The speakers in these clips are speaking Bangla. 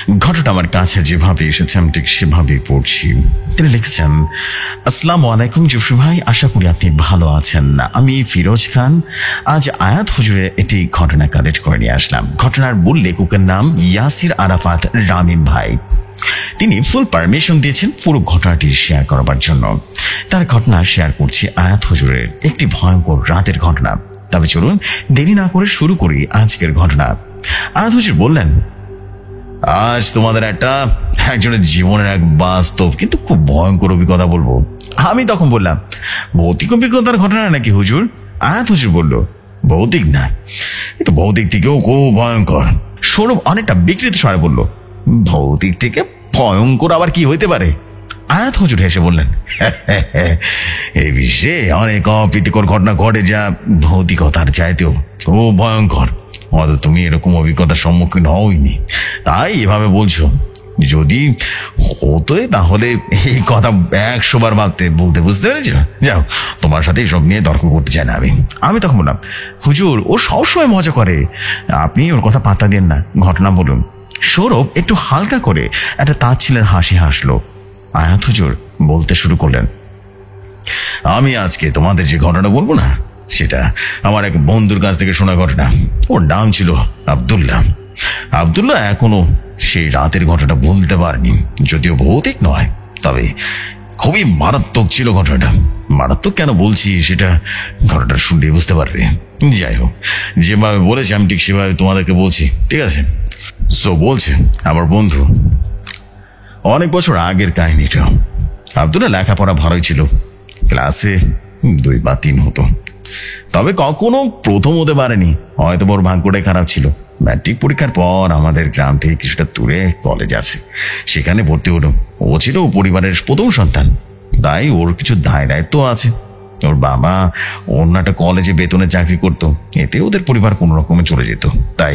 ঘটনাটা আমার কাছে যেভাবে এসেছে আমি ঠিক সেভাবেই পড়ছি। তিনি লিখেছেন, আসসালামু আলাইকুম জুফরি ভাই, আশা করি আপনি ভালো আছেন। আমি ফিরোজ খান, আজ আয়াত হুজুরে একটি ঘটনা কালেক্ট করে নিয়ে আসলাম। ঘটনার মূল লেখকের নাম ইয়াসির আরাফাত রামিম ভাই। তিনি ফুল পারমিশন দিয়েছেন পুরো ঘটনাটি শেয়ার করবার জন্য। তার ঘটনা শেয়ার করছি আয়াত হুজুরের একটি ভয়ঙ্কর রাতের ঘটনা। তবে চলুন দেরি না করে শুরু করি আজকের ঘটনা। আয়াত হুজুর বললেন, আজ তোমাদের একজনের জীবনের এক বাস্তব কিন্তু খুব ভয়ঙ্কর অভিজ্ঞতা বলবো। আমি তখন বললাম, ভৌতিক অভিজ্ঞতার ঘটনা নাকি হুজুর? আয়াত হুজুর বলল, ভৌতিক না, কিন্তু ভৌতিক থেকেও খুব ভয়ঙ্কর। সৌরভ অনেকটা বিকৃত স্বরে বলল, ভৌতিক থেকে ভয়ঙ্কর আবার কি হইতে পারে? আয়াত হুজুর হেসে বললেন, এই বিশ্বে অনেক অপ্রীতিকর ঘটনা ঘটে যা ভৌতিকতার চাইতেও খুব ভয়ঙ্কর। হয়তো তুমি এরকম অভিজ্ঞতার সম্মুখীন হওনি, তাই এভাবে বলছো। যদি হতোই তাহলে এই কথা 100 বার বলতে, বুঝতে পেরেছ? যাও, তোমার সাথে এসব নিয়ে তর্ক করতে চাই না আমি তখন বললাম, হুজুর ও সবসময় মজা করে, আপনি ওর কথা পাত্তা দেন না, ঘটনা বলুন। সৌরভ একটু হালকা করে একটা তাচ্ছিলের হাসি হাসলো। আয়াত হুজুর বলতে শুরু করলেন, আমি আজকে তোমাদের যে ঘটনা বলবো না, সেটা আমার এক বন্ধুর কাছ থেকে শোনা ঘটনা। ওর নাম ছিল আব্দুল্লাহ। আব্দুল্লাহ এখনো সেই রাতের ঘটনাটা বলতে পারেনি, যদিও ভৌতিক নয়, তবে খুবই মারাত্মক ছিল ঘটনাটা। মারাত্মক কেন বলছি সেটা ঘটনাটা শুনলে বুঝতে পারবে। যাই হোক, যেভাবে বলেছি আমি ঠিক সেভাবে তোমাদেরকে বলছি, ঠিক আছে? সো বলছে আমার বন্ধু, অনেক বছর আগের কাহিনীটা। আব্দুল্লাহ লেখাপড়া ভালোই ছিল, ক্লাসে 2 বা 3 হতো, তবে কখনো প্রথম হতে পারেনি। হয়তো ওর ভাগ্যটাই খারাপ ছিল। ম্যাট্রিক পরীক্ষার পর আমাদের গ্রাম থেকে কিছুটা দূরে কলেজ আছে, সেখানে ভর্তি হলো। ও ছিল পরিবারের প্রথম সন্তান, তাই ওর কিছু দায় দায়িত্ব আছে। ওর বাবা অন্য একটা কলেজে বেতনে চাকরি করতো, এতে ওদের পরিবার কোনো রকমে চলে যেত। তাই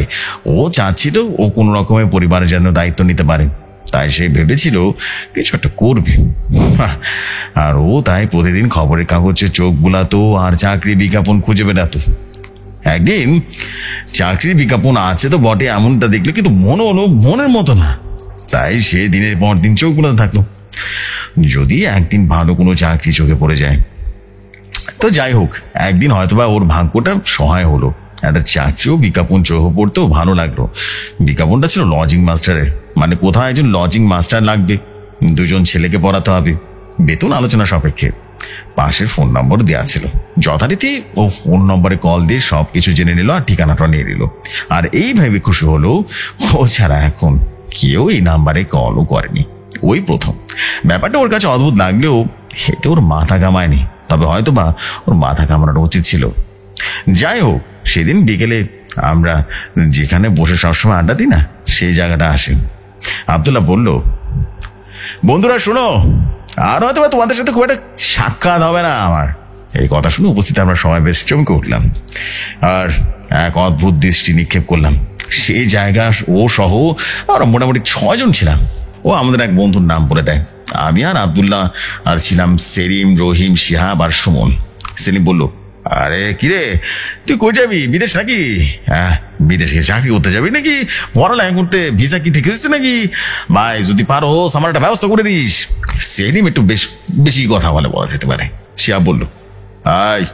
ও চাচ্ছিল ও কোনো রকমের পরিবারের যেন দায়িত্ব নিতে পারে। তাই সে ভেবেছিল কিছু একটা করবে, আর ও তাই প্রতিদিন খবরের কাগজে চোখ বুলাতো আর চাকরি বিজ্ঞাপন খুঁজে বেড়াতো। একদিন চাকরির বিজ্ঞাপন আছে তো বটে, এমনটা দেখলো, কিন্তু মনের মতো না। তাই সে দিনের পর দিন চোখ বুলাতে থাকলো, যদি একদিন ভালো কোনো চাকরি চোখে পড়ে যায়। তো যাই হোক, একদিন হয়তোবা ওর ভাগ্যটা সহায় হলো, একটা চাকরিও বিজ্ঞাপন চোখে পড়তেও ভালো লাগলো। বিজ্ঞাপনটা ছিল লজিং মাস্টারের, মানে কোথাও একজন লজিং মাস্টার লাগবে, 2 ছেলেকে পড়াতে হবে, বেতন আলোচনা সাপেক্ষে। পাশের ফোন নম্বর দেওয়া ছিল। যথারীতি ও ফোন নম্বরে কল দিয়ে সবকিছু জেনে নিল আর ঠিকানাটা নিয়ে নিল। আর এই ভেবে খুশি হলো ও ছাড়া এখন কেউ এই নাম্বারে কলও করেনি, ওই প্রথম। ব্যাপারটা ওর কাছে অদ্ভুত লাগলেও এতে ওর মাথা কামায়নি, তবে হয়তো বা ওর মাথা কামানো উচিত ছিল। যাই হোক, সেদিন বিকেলে আমরা যেখানে বসে সবসময় আড্ডা দিই না, সেই জায়গাটা আসে। আব্দুল্লাহ বলল, বন্ধুরা শোনো, আর হয়তো তোমাদের সাথে খুব একটা সাক্ষাৎ হবে না আমার। এই কথা শুনে উপস্থিত আমরা সবাই বেশ চমকে উঠলাম আর এক অদ্ভুত দৃষ্টি নিক্ষেপ করলাম। সেই জায়গা ও সহ আমরা মোটামুটি 6 জন ছিলাম। ও আমাদের এক বন্ধুর নাম বলে দেয়। আমি আর আব্দুল্লাহ আর ছিলাম সেলিম, রহিম, শিহাব আর সুমন। সেলিম বলল, আরে কিরে, তুই কই যাবি? বিদেশ নাকি? হ্যাঁ, বিদেশে চাকরি করতে যাবি নাকি? পড়ালেখা করতে? ভিসা কি ঠিক হচ্ছে নাকি? ভাই যদি পারো আমার একটা ব্যবস্থা করে দিস। সেলিম একটু বেশি কথা বলা যেতে পারে। শিহাব বলল, আয়,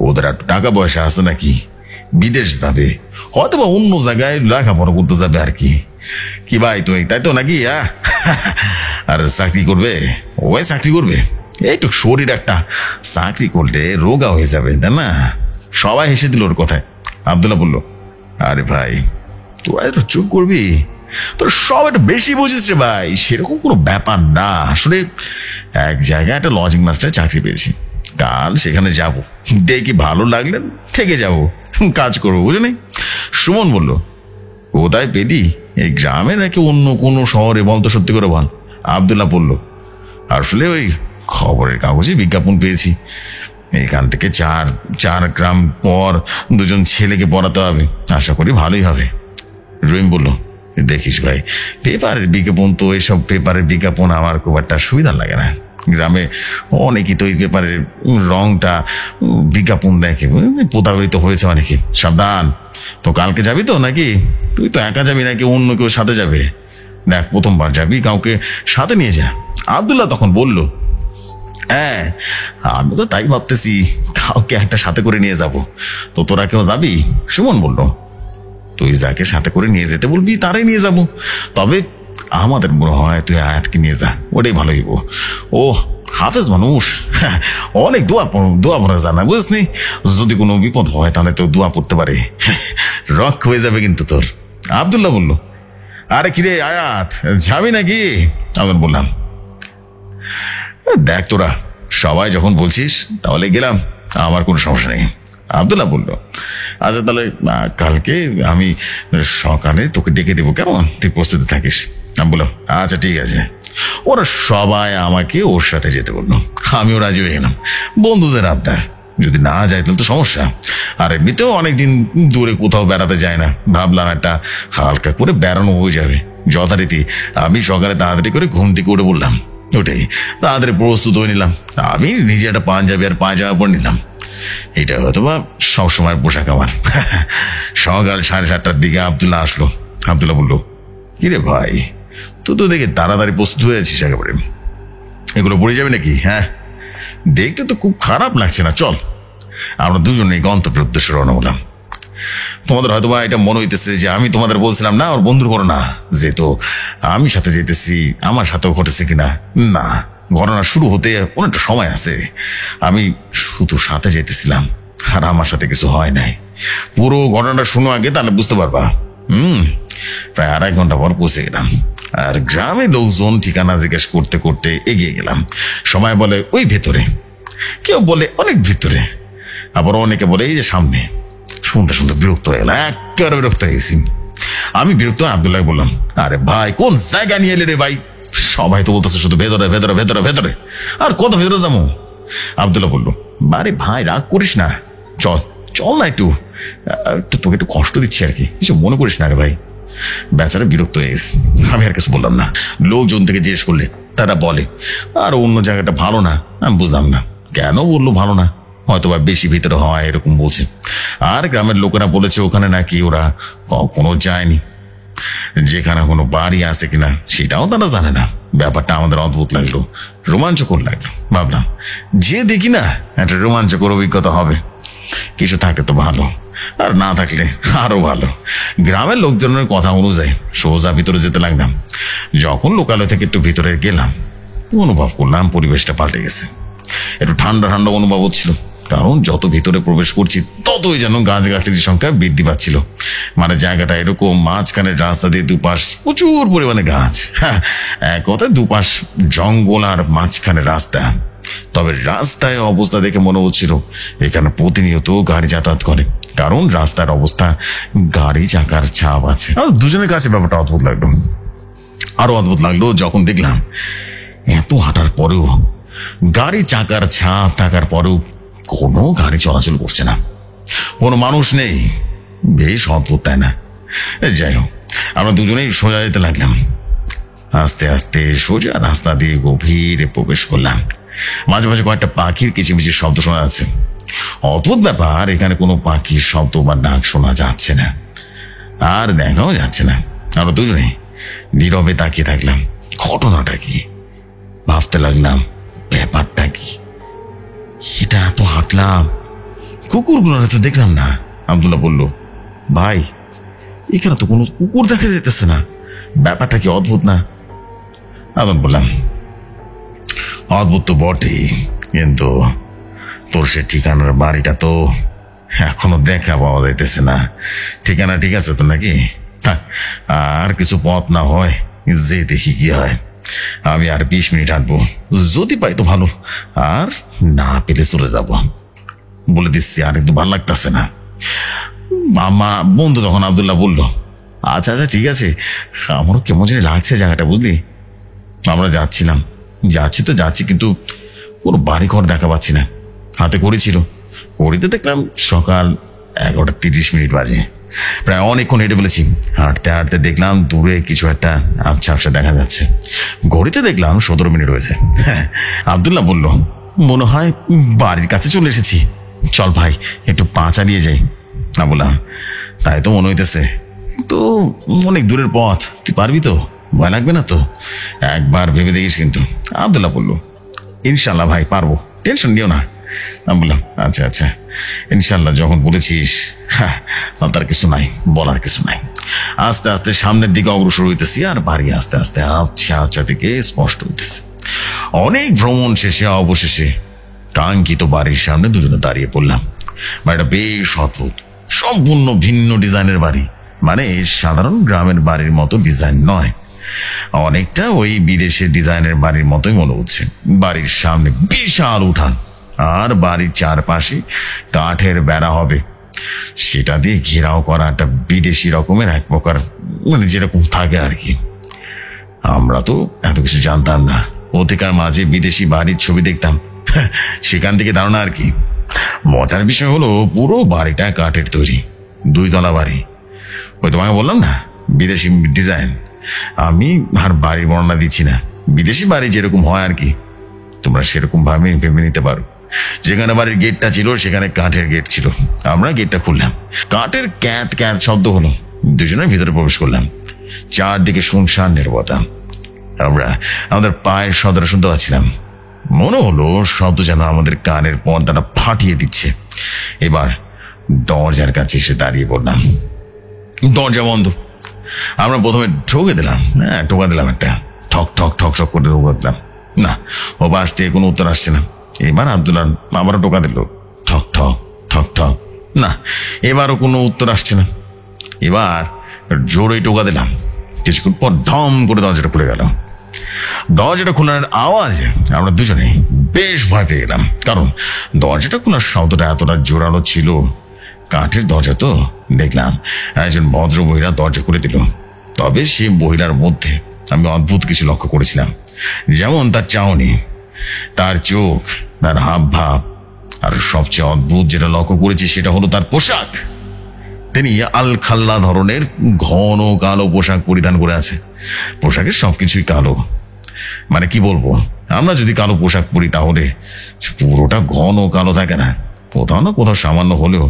ওদের একটু টাকা পয়সা আছে নাকি, বিদেশ যাবে, হয়তো বা অন্য জায়গায় লেখাপড়া করতে যাবে আর কি। কি ভাই তুই তাই তো নাকি? আর চাকরি করবে? ওই চাকরি করবে, এইটুক শরীর একটা, চাকরি করলে রোগা হয়ে যাবে, তাই না? সবাই হেসে দিল ওর কথায়। আব্দুল্লাহ বলল, আরে ভাই তোরা একটু চুপ করবি, তোর সব একটু বেশি বুঝিস রে ভাই। সেরকম কোনো ব্যাপার না, আসলে এক জায়গায় একটা লজিং মাস্টার চাকরি পেয়েছি, কাল সেখানে যাব, দেখি ভালো লাগলে থেকে যাব, কাজ করবো, বুঝলি? সুমন বলল, কোথায় পেলি? এই গ্রামে নাকি অন্য কোনো শহরে? বলতো সত্যি করে বল। আব্দুল্লাহ বলল, আসলে ওই খবরের কাগজে বিজ্ঞাপন পেয়েছি, এখান থেকে 4 গ্রাম পর 2 ছেলেকে পড়াতে হবে, আশা করি ভালোই হবে। রহিম বলল, দেখিস ভাই, পেপারের বিজ্ঞাপন তো, এসব পেপারের বিজ্ঞাপন আমার খুব একটা সুবিধা লাগে না। গ্রামে অনেকেই তো ওই পেপারের রংটা বিজ্ঞাপন দেখে, প্রতারিত হয়েছে অনেকে। সাবধান, তো কালকে যাবি তো নাকি? তুই তো একা যাবি নাকি অন্য কেউ সাথে যাবে? দেখ প্রথমবার যাবি, কাউকে সাথে নিয়ে যা। আব্দুল্লাহ তখন বলল, হ্যাঁ আমি তো তাই ভাবতেছি, কাউকে একটা সাথে করে নিয়ে যাব। তো তোরা কেউ যাবি? সুমন বলল, তুই যাকে সাথে করে নিয়ে যেতে বলবি তারাই নিয়ে যাব, তবে আমাদের মনে হয় তুই আয়াতকে নিয়ে যা, ওটাই ভালো হইব। ও হাফেজ মানুষ, অনেক দোয়া পড়া জানা, বুঝলি? যদি কোনো বিপদ হয় তাহলে তো দোয়া পড়তে পারে, রক হয়ে যাবে কিন্তু তোর। আব্দুল্লাহ বলল, আরে কিরে আয়াত, যাবি নাকি? আমি বললাম, দেখ তোরা সবাই যখন বলছিস তাহলে গেলাম, আমার কোনো সমস্যা নেই। আব্দুল্লাহ বলল, আচ্ছা তাহলে কালকে আমি সকালে তোকে ডেকে দেবো, কেমন? তুই প্রস্তুতি থাকিস। আমি বললাম, আচ্ছা ঠিক আছে। ওরা সবাই আমাকে ওর সাথে যেতে বললো, আমিও রাজি হয়ে গেলাম। বন্ধুদের আবদার, যদি না যায় তাহলে তো সমস্যা, আর এমনিতেও অনেকদিন দূরে কোথাও বেড়াতে যায় না, ভাবলাম একটা হালকা করে বেড়ানো হয়ে যাবে। যথারীতি আমি সকালে তাড়াতাড়ি করে ঘুম থেকে উঠে বললাম, ওটাই তাড়াতাড়ি প্রস্তুত হয়ে নিলাম। আমি নিজে একটা পাঞ্জাবি আর পায়জামা পরে নিলাম, এটা হয়তো বা সবসময় পোশাক আমার। সকাল 7:30টার দিকে আব্দুল্লাহ আসলো। আব্দুল্লাহ বলল, কিরে ভাই, তুই তো দেখে তাড়াতাড়ি প্রস্তুত হয়ে আছিস, একেবারে এগুলো পড়ে যাবে নাকি? হ্যাঁ, দেখতে তো খুব খারাপ লাগছে না, চল আমরা দুজনেই গন্তব্যের উদ্দেশ্যে রওনা হলাম। তোমাদের হয়তো বা এটা মনে হইতেছে যে আমি তোমাদের বলছিলাম না ওর বন্ধুর করো না, যে তো আমি সাথে যেতেছি, আমার সাথেও ঘটেছে কিনা। না, ঘটনা শুরু হতে অনেকটা সময় আছে, আমি শুধু সাথে যেতেছিলাম আর আমার সাথে কিছু হয় নাই। পুরো ঘটনাটা শুনো আগে, তাহলে বুঝতে পারবা। প্রায় 2.5 ঘন্টা পর পৌঁছে গেলাম, আর গ্রামের লোকজন ঠিকানা জিজ্ঞেস করতে করতে এগিয়ে গেলাম। সবাই বলে ওই ভেতরে, কেউ বলে অনেক ভিতরে, আবার অনেকে বলে এই যে সামনে। শুনতে শুনতে বিরক্ত হয়ে গেলাম, একেবারে বিরক্ত হয়ে গেছি। আমি বিরক্ত হয়ে আব্দুল্লাহ বললাম, আরে ভাই কোন জায়গা নিয়ে এলে রে ভাই? সবাই তো বলতেছে শুধু ভেতরে ভেতরে ভেতরে ভেতরে, আর কত ভেতরে যাবো? আব্দুল্লাহ বললো, আরে ভাই রাগ করিস না, চল চল না, একটু তোকে একটু কষ্ট দিচ্ছি আর কি, কিছু মনে করিস না রে ভাই। বেচারা বিরক্ত হয়ে গেছে, আমি আর কিছু বললাম না। লোকজন থেকে জিজ্ঞেস করলে তারা বলে আর অন্য জায়গাটা ভালো না। আমি বুঝলাম না কেন বললো ভালো না, হয়তো বা বেশি ভিতরে হয় এরকম বলছে। আর গ্রামের লোকেরা বলেছে ওখানে নাকি ওরা কখনো যায়নি, যেখানে কোনো বাড়ি আছে কিনা সেটাও তারা জানে না। ব্যাপারটা আমাদের অদ্ভুত লাগলো, রোমাঞ্চকর লাগলো। ভাবলাম যে দেখি না একটা রোমাঞ্চকর অভিজ্ঞতা হবে, কিছু থাকে তো ভালো, আর না থাকলে আরো ভালো। গ্রামের লোকজনের কথা অনুযায়ী সোজা ভিতরে যেতে লাগলাম। যখন লোকালয় থেকে একটু ভিতরে গেলাম, অনুভব করলাম পরিবেশটা পাল্টে গেছে, একটু ঠান্ডা ঠান্ডা অনুভব হচ্ছিল। কারণ যত ভিতরে প্রবেশ করছি ততই যেন গাছগাছালির সংখ্যা বৃদ্ধি পাচ্ছিল। মানে জায়গাটা এরকম, মাঝখানের রাস্তা দিয়ে দুপাশ প্রচুর পরিমাণে গাছ, হ্যাঁ এক কথায় দুপাশ জঙ্গল আর মাঝখানে রাস্তা। তবে রাস্তায় অবস্থা দেখে মনে হচ্ছিল এখানে প্রতিনিয়ত গাড়ি যাতায়াত করে, কারণ রাস্তার অবস্থা গাড়ি চাকার ছাপ আছে। দুজনের কাছে ব্যাপারটা অদ্ভুত লাগলো। আরো অদ্ভুত লাগলো যখন দেখলাম এত হাঁটার পরেও, গাড়ি চাকার ছাপ থাকার পরেও কোনো গাড়ি চলাচল করছে না, কোনো মানুষ নেই। বেশ অদ্ভুত, তাই না? যাই হোক, আমরা দুজনেই সোজা যেতে লাগলাম। আস্তে আস্তে সোজা রাস্তা দিয়ে গভীরে প্রবেশ করলাম। মাঝে মাঝে কয়েকটা পাখির কিচিমিচির শব্দ শোনা যাচ্ছে। অদ্ভুত ব্যাপার, এখানে কোনো পাখির শব্দ বা ডাক শোনা যাচ্ছে না, আর দেখাও যাচ্ছে না। আমরা দুজনেই নীরবে তাকিয়ে থাকলাম। ঘটনাটা কি ভাবতে লাগলাম, ব্যাপারটা কি? এটা এত হাঁটলাম, কুকুরগুলো তো দেখলাম না। আব্দুল্লাহ বলল, ভাই এখানে তো কোনো কুকুর দেখা যেতেছে না, ব্যাপারটা কি অদ্ভুত না? আমি বললাম, অদ্ভুত তো বটেই, কিন্তু তোর সে ঠিকানার বাড়িটা তো এখনো দেখা পাওয়া যাইতেছে না। ঠিকানা ঠিক আছে তো নাকি? আর কিছু পথ না হয় যে দেখি কি হয়। আমি আর 20 মিনিট হাঁটবো, যদি পাই তো ভালো, আর না পেলে চলে যাব। বলে দিচ্ছি আর একটু ভালো লাগতেছে না। মামা বন্ধু তখন আব্দুল্লাহ বলল, আচ্ছা আচ্ছা ঠিক আছে, আমারও কেমন জানি লাগছে জায়গাটা, বুঝলি? আমরা যাচ্ছি কিন্তু কোনো বাড়ি ঘর দেখা পাচ্ছি না। হাতে করেছিল, ঘড়িতে দেখলাম সকাল 11:30 বাজে। প্রায় অনেকক্ষণ হেঁটে ফেলেছি। হাঁটতে হাঁটতে দেখলাম দূরে কিছু একটা আবছা আবছা দেখা যাচ্ছে। ঘড়িতে দেখলাম 17 মিনিট হয়েছে। হ্যাঁ, আব্দুল্লাহ বলল, মনে হয় বাড়ির কাছে চলে এসেছি, চল ভাই একটু পা চালিয়ে যাই। না বললাম, তাই তো মনে হইতেছে, তো অনেক দূরের পথ, তুই পারবি তো? ভয় লাগবে না তো? একবার ভেবে দেখিস কিন্তু। আব্দুল্লাহ বলল, ইনশাল্লাহ ভাই পারবো, টেনশন নিও না। আমি বললাম, আচ্ছা আচ্ছা, ইনশাল্লাহ যখন বলেছিস, হ্যাঁ তার কিছু নাই, বলার কিছু নাই। আস্তে আস্তে সামনের দিকে অগ্রসর হইতেছি, আর বাড়ি আস্তে আস্তে আচ্ছা আচ্ছা থেকে স্পষ্ট হইতেছে। অনেক ভ্রমণ শেষে অবশেষে কাঙ্ক্ষিত বাড়ির সামনে দুজনে দাঁড়িয়ে পড়লাম। বাড়িটা বেশ অদ্ভুত, সম্পূর্ণ ভিন্ন ডিজাইনের বাড়ি। মানে সাধারণ গ্রামের বাড়ির মতো ডিজাইন নয়, অনেকটা ওই বিদেশের ডিজাইনের বাড়ির মতোই মনে হচ্ছে। বাড়ির সামনে বিশাল উঠান, আর বাড়ির চারপাশে কাঠের বেড়া হবে, সেটা দিয়ে ঘেরাও করা একটা বিদেশি রকমের এক প্রকার, মানে যেরকম থাকে আর কি। আমরা তো এত কিছু জানতাম না, অধিকার মাঝে বিদেশি বাড়ির ছবি দেখতাম, সেখান থেকে ধারণা আর কি। মজার বিষয় হলো পুরো বাড়িটা কাঠের তৈরি, 2 তলা বাড়ি। ওই তোমাকে বললাম না বিদেশি ডিজাইন। আমি আর বাড়ির বর্ণনা দিচ্ছি না, বিদেশি বাড়ি যেরকম হয় আর কি, তোমরা সেরকম ভাবে ভেবে নিতে পারো। যেখানে বাড়ির গেটটা ছিল সেখানে কাঠের গেট ছিল। আমরা গেটটা খুললাম, কাঠের ক্যাঁত ক্যাঁত শব্দ হলো, দুজনের ভিতরে প্রবেশ করলাম। চারদিকে শুনশান নীরবতা। আমরা আমাদের পায়ের শব্দটা শুনতে পাচ্ছিলাম, মনে হলো শব্দ যেন আমাদের কানের পর্দাটা ফাটিয়ে দিচ্ছে। এবার দরজার কাছে এসে দাঁড়িয়ে পড়লাম। দরজা বন্ধ। আমরা প্রথমে ঠকে দিলাম, হ্যাঁ টোকা দিলাম একটা, ঠক ঠক ঠক ঠক করে টোকা দিলাম। না, ও পাশ থেকে কোনো উত্তর আসছে না। এবার আব্দুল্লাহ আবারও টোকা দিল, ঠক ঠক ঠক ঠক। না, এবারও কোনো উত্তর আসছে না। এবার জোরে টোকা দিলাম। কিছুক্ষণ পর ধম করে দরজাটা খুলে গেল। দরজাটা খোলার আওয়াজে আমরা দুজনেই বেশ ভয় পেয়ে গেলাম, কারণ দরজাটা খোলার শব্দটা এতটা জোরালো ছিল। কাঠের দরজা তো। দেখলাম একজন ভদ্র মহিলা দরজা খুলে দিল। তবে সে মহিলার মধ্যে আমি অদ্ভুত কিছু লক্ষ্য করেছিলাম, যেমন তার চাহনি, তার চোখ, তার হাব ভাব, আর সবচেয়ে অদ্ভুত যেটা লক্ষ্য করেছি সেটা হলো তার পোশাক। তিনি আল খাল্লা ধরনের ঘন কালো পোশাক পরিধান করে আছে। পোশাকের সবকিছুই কালো, মানে কি বলবো, আমরা যদি কালো পোশাক পরি তাহলে পুরোটা ঘন কালো থাকে না, কোথাও না কোথাও সামান্য হলেও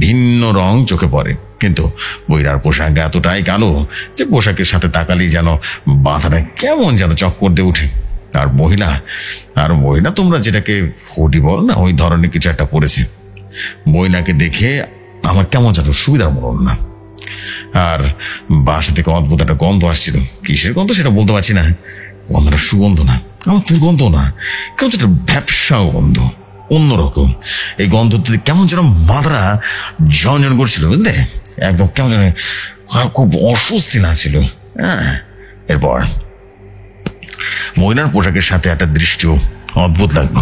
ভিন্ন রং চোখে পড়ে। কিন্তু বইরার পোশাক এতটাই কালো যে পোশাকের সাথে তাকালেই যেন মাথাটা কেমন যেন চক্কর দিয়ে উঠে। আর মহিলা তোমরা যেটাকে হুডি বলো না, ওই ধরনের কিছু একটা পরেছে। মহিলাকে দেখে আমার কেমন যেন সুবিধার মনে হলো না। আর বাসা থেকে অদ্ভুত একটা গন্ধ আসছিল, কিসের গন্ধ সেটা বলতে পারছি না। গন্ধটা সুগন্ধ না, আমার দুর্গন্ধ না, কেমন যেন ব্যবসা গন্ধ, অন্যরকম। এই গন্ধ কেমন যেন মাথাটা ঝনঝন করছিল, বুঝলে, একদম কেমন যেন খুব অস্বস্তি লাগছিল। হ্যাঁ, এরপর মহিলার পোশাকের সাথে একটা দৃশ্য অদ্ভুত লাগলো।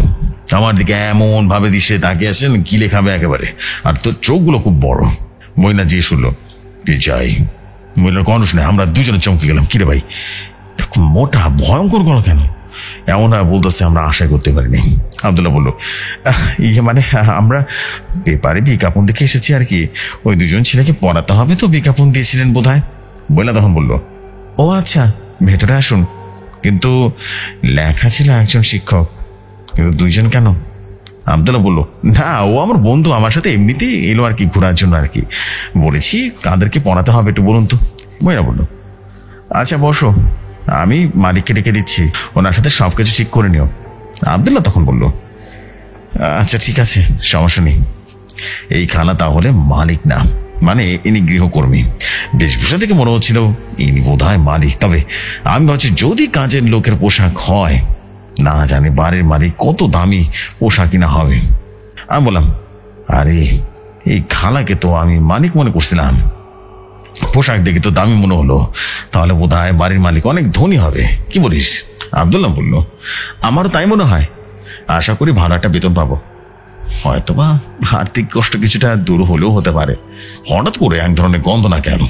আমার দিকে এমন ভাবে দিশে তাকিয়ে আছেন গিলে খাবে একেবারে, আর তোর চোখগুলো খুব বড়। মহিলা জিজ্ঞেস করলো, কি চাই? মহিলার কণ্ঠ শুনে আমরা দুজনে চমকে গেলাম। কিরে ভাই, মোটা ভয়ঙ্কর গলা কেন? এমন বলতেছে আমরা আশা করতে পারিনি। আব্দুল্লাহ বলল, মানে আমরা পেপারে বিজ্ঞাপন দেখে এসেছি আর কি, ওই দুজন ছেলেকে পড়াতে হবে তো বিজ্ঞাপন দিয়েছিলেন বোধ হয়। মহিলা তখন বলল, ও আচ্ছা, ভেতরে আসুন। কিন্তু লেখা ছিল একজন শিক্ষক, কিন্তু 2 জন কেন? আব্দুল্লাহ বলল, না ও আমার বন্ধু, আমার সাথে এমনিতেই এলো আর কি, ঘোরার জন্য আর কি। বলেছি কাদেরকে পড়াতে হবে একটু বলুন তো। মহিলা বলল, আচ্ছা বসো, আমি মালিককে ডেকে দিচ্ছি, ওনার সাথে সবকিছু ঠিক করে নিও। আব্দুল্লাহ তখন বলল, আচ্ছা ঠিক আছে, সমস্যা নেই। এই খালা তাহলে মালিক না, মানে ইনি গৃহকর্মী। বেশভূষা থেকে মনে হচ্ছিল ইনি বোধ হয় মালিক। তবে আমি ভাবছি যদি কাজের লোকের পোশাক হয়, না জানি বাড়ির মালিক কত দামি পোশাক কিনা হবে। আমি বললাম, আরে এই খালাকে তো আমি মালিক মনে করছিলাম, পোশাক দেখে তো দামি মনে হলো, তাহলে বোধ হয় বাড়ির মালিক অনেক ধনী হবে, কি বলিস? আব্দুল্লাহ বলল, আমারও তাই মনে হয়। আশা করি ভালো একটা বেতন পাবো, হয়তোবা আর্থিক কষ্ট কিছুটা দূর হলেও হতে পারে। হঠাৎ করে এক ধরনের গন্ধ না কেন?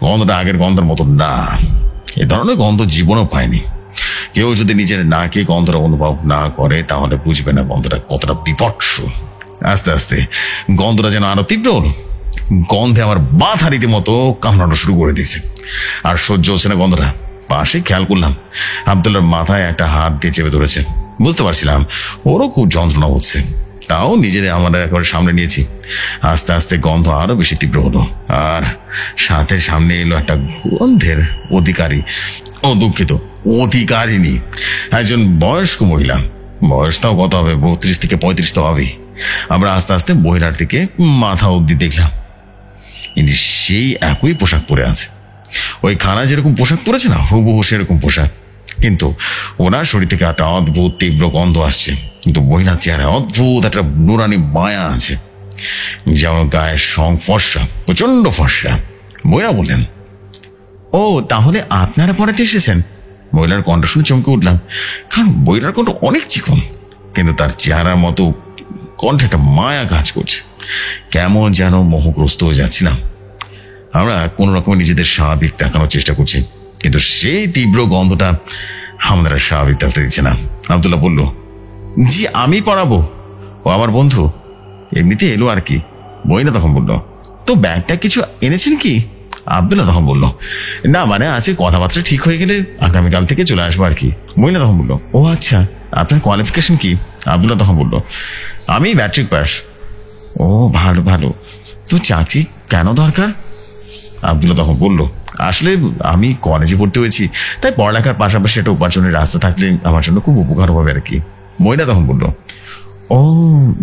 গন্ধটা আগের গন্ধের মতো না, এ ধরনের গন্ধ জীবনেও পায়নি। কেউ যদি নিজের নাকে গন্ধটা অনুভব না করে তাহলে বুঝবে না গন্ধটা কতটা বিপৎস। আস্তে আস্তে গন্ধটা যেন আরো তীব্র হলো। গন্ধে আমার মাথা রীতিমতো কামড়ানো শুরু করে দিয়েছে, আর সহ্য হচ্ছে না গন্ধটা। পাশে খেয়াল করলাম আব্দুল্লাহর মাথায় একটা হাত দিয়ে চেপে ধরেছে। বুঝতে পারছিলাম ওরও খুব যন্ত্রণা হচ্ছে। তাও নিজেদের আমরা একবার সামনে নিয়েছি। আস্তে আস্তে গন্ধ আরো বেশি তীব্র হলো, আর সাথে সামনে এলো একটা গন্ধের অধিকারী, দুঃখিত, অধিকারিণী, একজন বয়স্ক মহিলা। বয়স তাও কত হবে, 32 থেকে 35 তো হবে। আমরা আস্তে আস্তে মহিলার দিকে মাথা অব্দি দেখলাম। ইনি সেই একই পোশাক পরে আছে, ওই খানা যেরকম পোশাক পরেছে না, হুবহু সেরকম পোশাক, কিন্তু ওনার শরীর থেকে একটা অদ্ভুত তীব্র গন্ধ আসছে। কিন্তু মহিলার চেহারায় অদ্ভুত একটা নুরানি মায়া আছে, যেমন গায়ের সং ফর্সা, প্রচন্ড ফর্সা। মহিলা বললেন, ও তাহলে আপনারা পড়াতে এসেছেন? মহিলার কণ্ঠ শুনে চমকে উঠলাম, কারণ মহিলার কণ্ঠ অনেক চিকন, কিন্তু তার চেহারার মতো কণ্ঠে একটা মায়া কাজ করছে। কেমন যেন মোহগ্রস্ত হয়ে যাচ্ছিলাম। আমরা কোন রকম নিজেদের স্বাভাবিক দেখানোর চেষ্টা করছি, কিন্তু সেই তীব্র গন্ধটা আমাদের স্বাভাবিক থাকতে দিচ্ছে না। আব্দুল্লাহ বলল, জি আমি পড়াবো, ও আমার বন্ধু, এমনিতে এলো আর কি। মহিলা তখন বলল, তো ব্যাগটা কিছু এনেছেন কি? আব্দুল্লাহ তখন বলল, না মানে আছে, কথাবার্তা ঠিক হয়ে গেলে আগামীকাল থেকে চলে আসবো আর কি। মহিলা তখন বলল, ও আচ্ছা, আপনার কোয়ালিফিকেশন কি? আব্দুল্লাহ তখন বলল, আমি ম্যাট্রিক পাস। ও ভালো ভালো, তো চাকরি কেন দরকার? আব্দুল্লাহ তখন বলল, আসলে আমি কলেজে ভর্তি হয়েছি, তাই পড়ালেখার পাশাপাশি একটা উপার্জনের রাস্তা থাকলে আমার জন্য খুব উপকার হবে আর কি। মহিলা তখন বলল, ও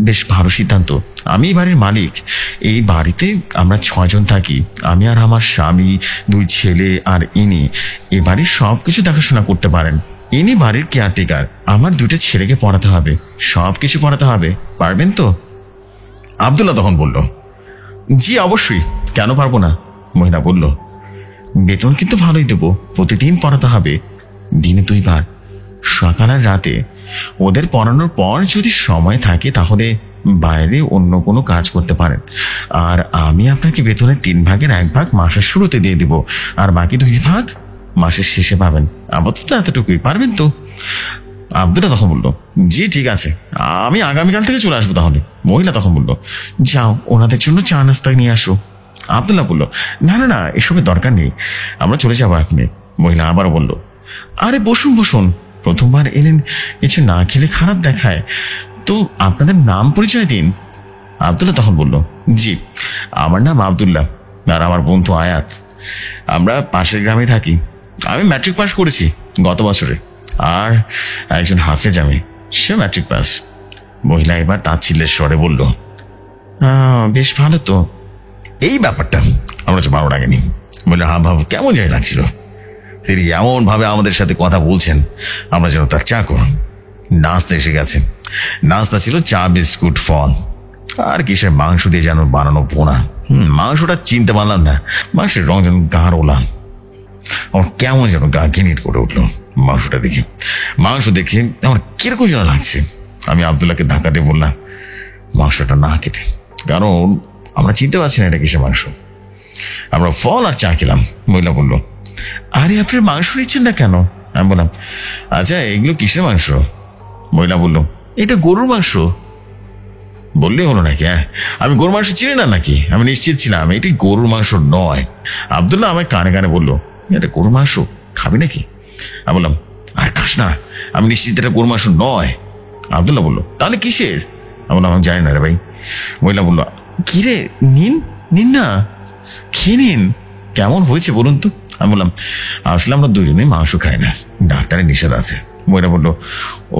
বেশ ভালো সিদ্ধান্ত। আমি বাড়ির মালিক, এই বাড়িতে আমরা 6 জন থাকি, আমি আর আমার স্বামী, 2 ছেলে আর ইনি। এ বাড়ির সবকিছু দেখাশোনা করতে পারেন। ইনি বাড়ির কেয়ারটেকার। আমার 2 ছেলেকে পড়াতে হবে, সবকিছু পড়াতে হবে, পারবেন তো? আব্দুল্লাহ তখন বলল, জি অবশ্যই, কেন পারবো না? মহিলা বলল, বেতন কিন্তু ভালোই দেবো, প্রতিদিন পড়াতে হবে, দিনে 2 বার, সকাল আর রাতে। ওদের পড়ানোর পর যদি সময় থাকে তাহলে বাইরে অন্য কোনো কাজ করতে পারেন, আর আমি আপনাকে বেতনের 3 ভাগের 1 ভাগ মাসের শুরুতে দিয়ে দিব, আর বাকি 2 ভাগ মাসের শেষে পাবেন। আপাতত এতটুকুই, পারবেন তো? আব্দুল্লাহ তখন বলল, জি ঠিক আছে, আমি আগামীকাল থেকে চলে আসবো তাহলে। মহিলা তখন বলল, যাও ওনাদের জন্য চা নাস্তা নিয়ে আসো। আব্দুল্লাহ বলল, না না না, এসবের দরকার নেই, আমরা চলে যাবো এখনই। মহিলা আবার বলল, আরে বসুন বসুন, প্রথমবার এলেন, কিছু না খেলে খারাপ দেখায়, তো আপনাদের নাম পরিচয় দিন। আব্দুল্লাহ তখন বলল, জি আমার নাম আব্দুল্লাহ, আর আমার বন্ধু আয়াত, আমরা পাশের গ্রামে থাকি। আমি ম্যাট্রিক পাস করেছি গত বছরে, আর একজন হাফেজ, আমি, সে ম্যাট্রিক পাস। মহিলা এবার তাচ্ছিল্যের স্বরে বলল, বেশ ভালো তো। এই ব্যাপারটা আমরা তো ভালো লাগেনি। মহিলা হাব কেমন জানি লাগছিল। তিনি এমন ভাবে আমাদের সাথে কথা বলছেন আমরা যেন তার চাকর। নাস্তা এসে গেছে। নাস্তা ছিল চা, বিস্কুট, ফল, আর কিসের মাংস দিয়ে যেন বানানো পোনা। মাংসটা চিনতে পারলাম না, মাংসের রং যেন গাঢ়। আমার কেমন যেন গা ঘিনিট করে উঠলো মাংসটা দেখে। মাংস দেখে আমার কিরকম যেন লাগছে। আমি আব্দুল্লাহকে ধাক্কা দিয়ে বললাম মাংসটা না খেতে, কারণ আমরা চিনতে পারছি না এটা কিসের মাংস। আমরা ফল আর চা খেলাম। মহিলা বলল, আরে আপনার মাংস নিচ্ছেন না কেন? আমি বললাম, আচ্ছা এগুলো কিসের মাংস? মহিলা বলল, এটা গরুর মাংস। বললেই হলো নাকি? হ্যাঁ, আমি গরুর মাংস চিনি না নাকি? আমি নিশ্চিত ছিলাম এটি গরুর মাংস নয়। আব্দুল্লাহ আমায় কানে কানে বলল, এটা গরুর মাংস, খাবি নাকি? আমি বললাম, আর খাস না, আমি নিশ্চিত এটা গরুর মাংস নয়। আব্দুল্লাহ বলল, তাহলে কিসের? আমি বললাম, আমি জানি না রে ভাই। মহিলা বলল, কি রে, নিন নিন না, খেয়ে নিন, কেমন হয়েছে বলুন তো? আমি বললাম, আসলে আমরা 2 জনেই মাংস খাই না, ডাক্তারের নিষেধ আছে। মহিলা বলল,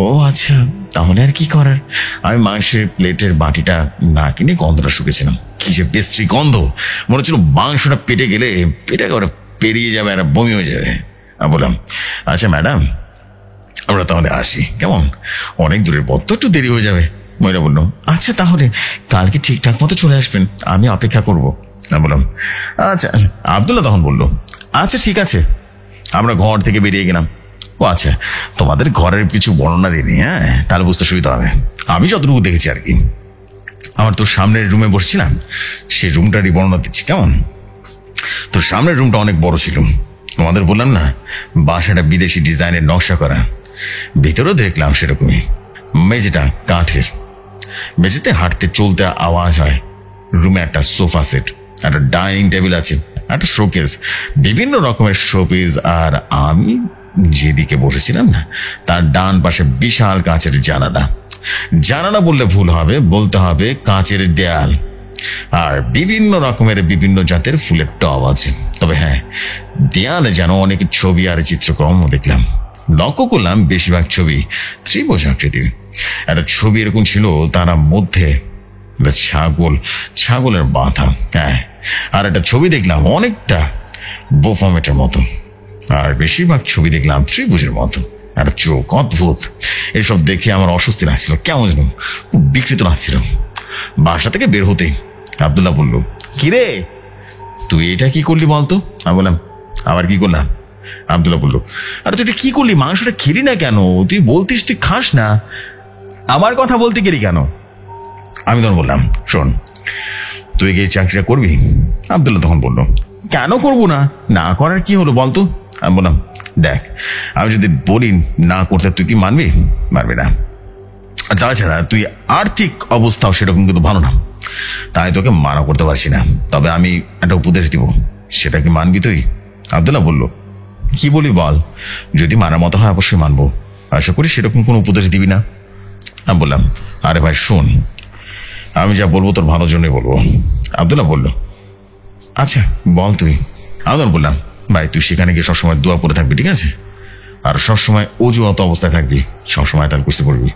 ও আচ্ছা, তাহলে আর কি করার? আমি মাংসের প্লেটের বাটিটা না কিনে গন্ধটা শুকেছিলাম। কি যে বিশ্রী গন্ধ, মনে হচ্ছিল মাংসটা পেটে গেলে পেটে একেবারে পেরিয়ে যাবে আর বমি হয়ে যাবে। আমি বললাম, আচ্ছা ম্যাডাম, আমরা তাহলে আসি, কেমন? অনেক দূরের পথ তো, একটু দেরি হয়ে যাবে। মহিলা বলল, আচ্ছা তাহলে কালকে ঠিকঠাক মতো চলে আসবেন, আমি অপেক্ষা করবো। আমি বললাম, আচ্ছা। আব্দুল্লাহ তখন বলল, আচ্ছা ঠিক আছে। আমরা ঘর থেকে বেরিয়ে গেলাম। ও আচ্ছা, তোমাদের ঘরের কিছু বর্ণনা দিইনি, হ্যাঁ, তাহলে বুঝতে সুবিধা হবে। আমি যতটুকু দেখেছি আর কি। আমার তোর সামনের রুমে বসছিলাম, সেই রুমটারই বর্ণনা দিচ্ছি, কেমন? তোর সামনের রুমটা অনেক বড় ছিল। তোমাদের বললাম না, বাসাটা বিদেশি ডিজাইনের নকশা করা। ভিতরেও দেখলাম সেরকমই। মেঝেটা কাঠের, মেঝেতে হাঁটতে চলতে আওয়াজ হয়। রুমে একটা সোফা সেট, একটা ডাইনিং টেবিল আছে, একটা শোকেস, বিভিন্ন রকমের শোপিস। আর আমি যেদিকে বসেছিলাম না, তার ডান পাশে বিশাল কাঁচের জানালা, জানালা বললে ভুল হবে, বলতে হবে কাঁচের দেয়াল। আর বিভিন্ন রকমের বিভিন্ন জাতের ফুলের টব আছে। তবে হ্যাঁ, দেয়ালে যেন অনেক ছবি আর চিত্রকর্ম দেখলাম। লক্ষ্য করলাম বেশিরভাগ ছবি ত্রিভুজ আকৃতির। একটা ছবি এরকম ছিল, তার মধ্যে ছাগলের মাথা। হ্যাঁ, আর একটা ছবি দেখলাম অনেকটা বোফামেটের মতো। আর বেশিরভাগ ছবি দেখলাম ত্রিভুজের মতো। আর চোখ অদ্ভুত। এসব দেখে আমার অস্বস্তি লাগছিল, কেমন যেন খুব বিকৃত লাগছিল। বাসা থেকে বের হতেই আব্দুল্লাহ বলল, কিরে তুই এটা কি করলি বলতো? আমি বললাম, আবার কি করলাম? আব্দুল্লাহ বলল, আরে তুই এটা কি করলি? মাংসটা খেলি না কেন? তুই বলতিস তুই খাস না, আমার কথা বলতে গেলি কেন? আমি তখন বললাম, শোন, তুই কি চাকরিটা করবি? আব্দুল্লাহ তখন বলল, কেন করবো না? না করার কি হলো বলতো? আমি বললাম, দেখ, আমি যদি বলি না করতে, তুই কি মানবি? মানবি না। তাছাড়া তুই আর্থিক অবস্থাও সেরকম কিন্তু ভালো না, তাই তোকে মানা করতে পারছি না। তবে আমি একটা উপদেশ দিব, সেটা কি মানবি তুই? আব্দুল্লাহ বলল, কি বলি বল? যদি মানার মতো হয় অবশ্যই মানবো। আশা করি সেরকম কোনো উপদেশ দিবি না। আমি বললাম, আরে ভাই শোন, আমি যা বলবো তোর ভালোর জন্যই বলবো। আব্দুল্লাহ বলল, আচ্ছা বল তুই। আমি বললাম, ভাই তুই সেখানে গিয়ে সবসময় দোয়া পড়ে থাকবি, ঠিক আছে? আর সবসময় অজুহাত অবস্থায় থাকবি, সবসময় তার কুস্তি পড়বি,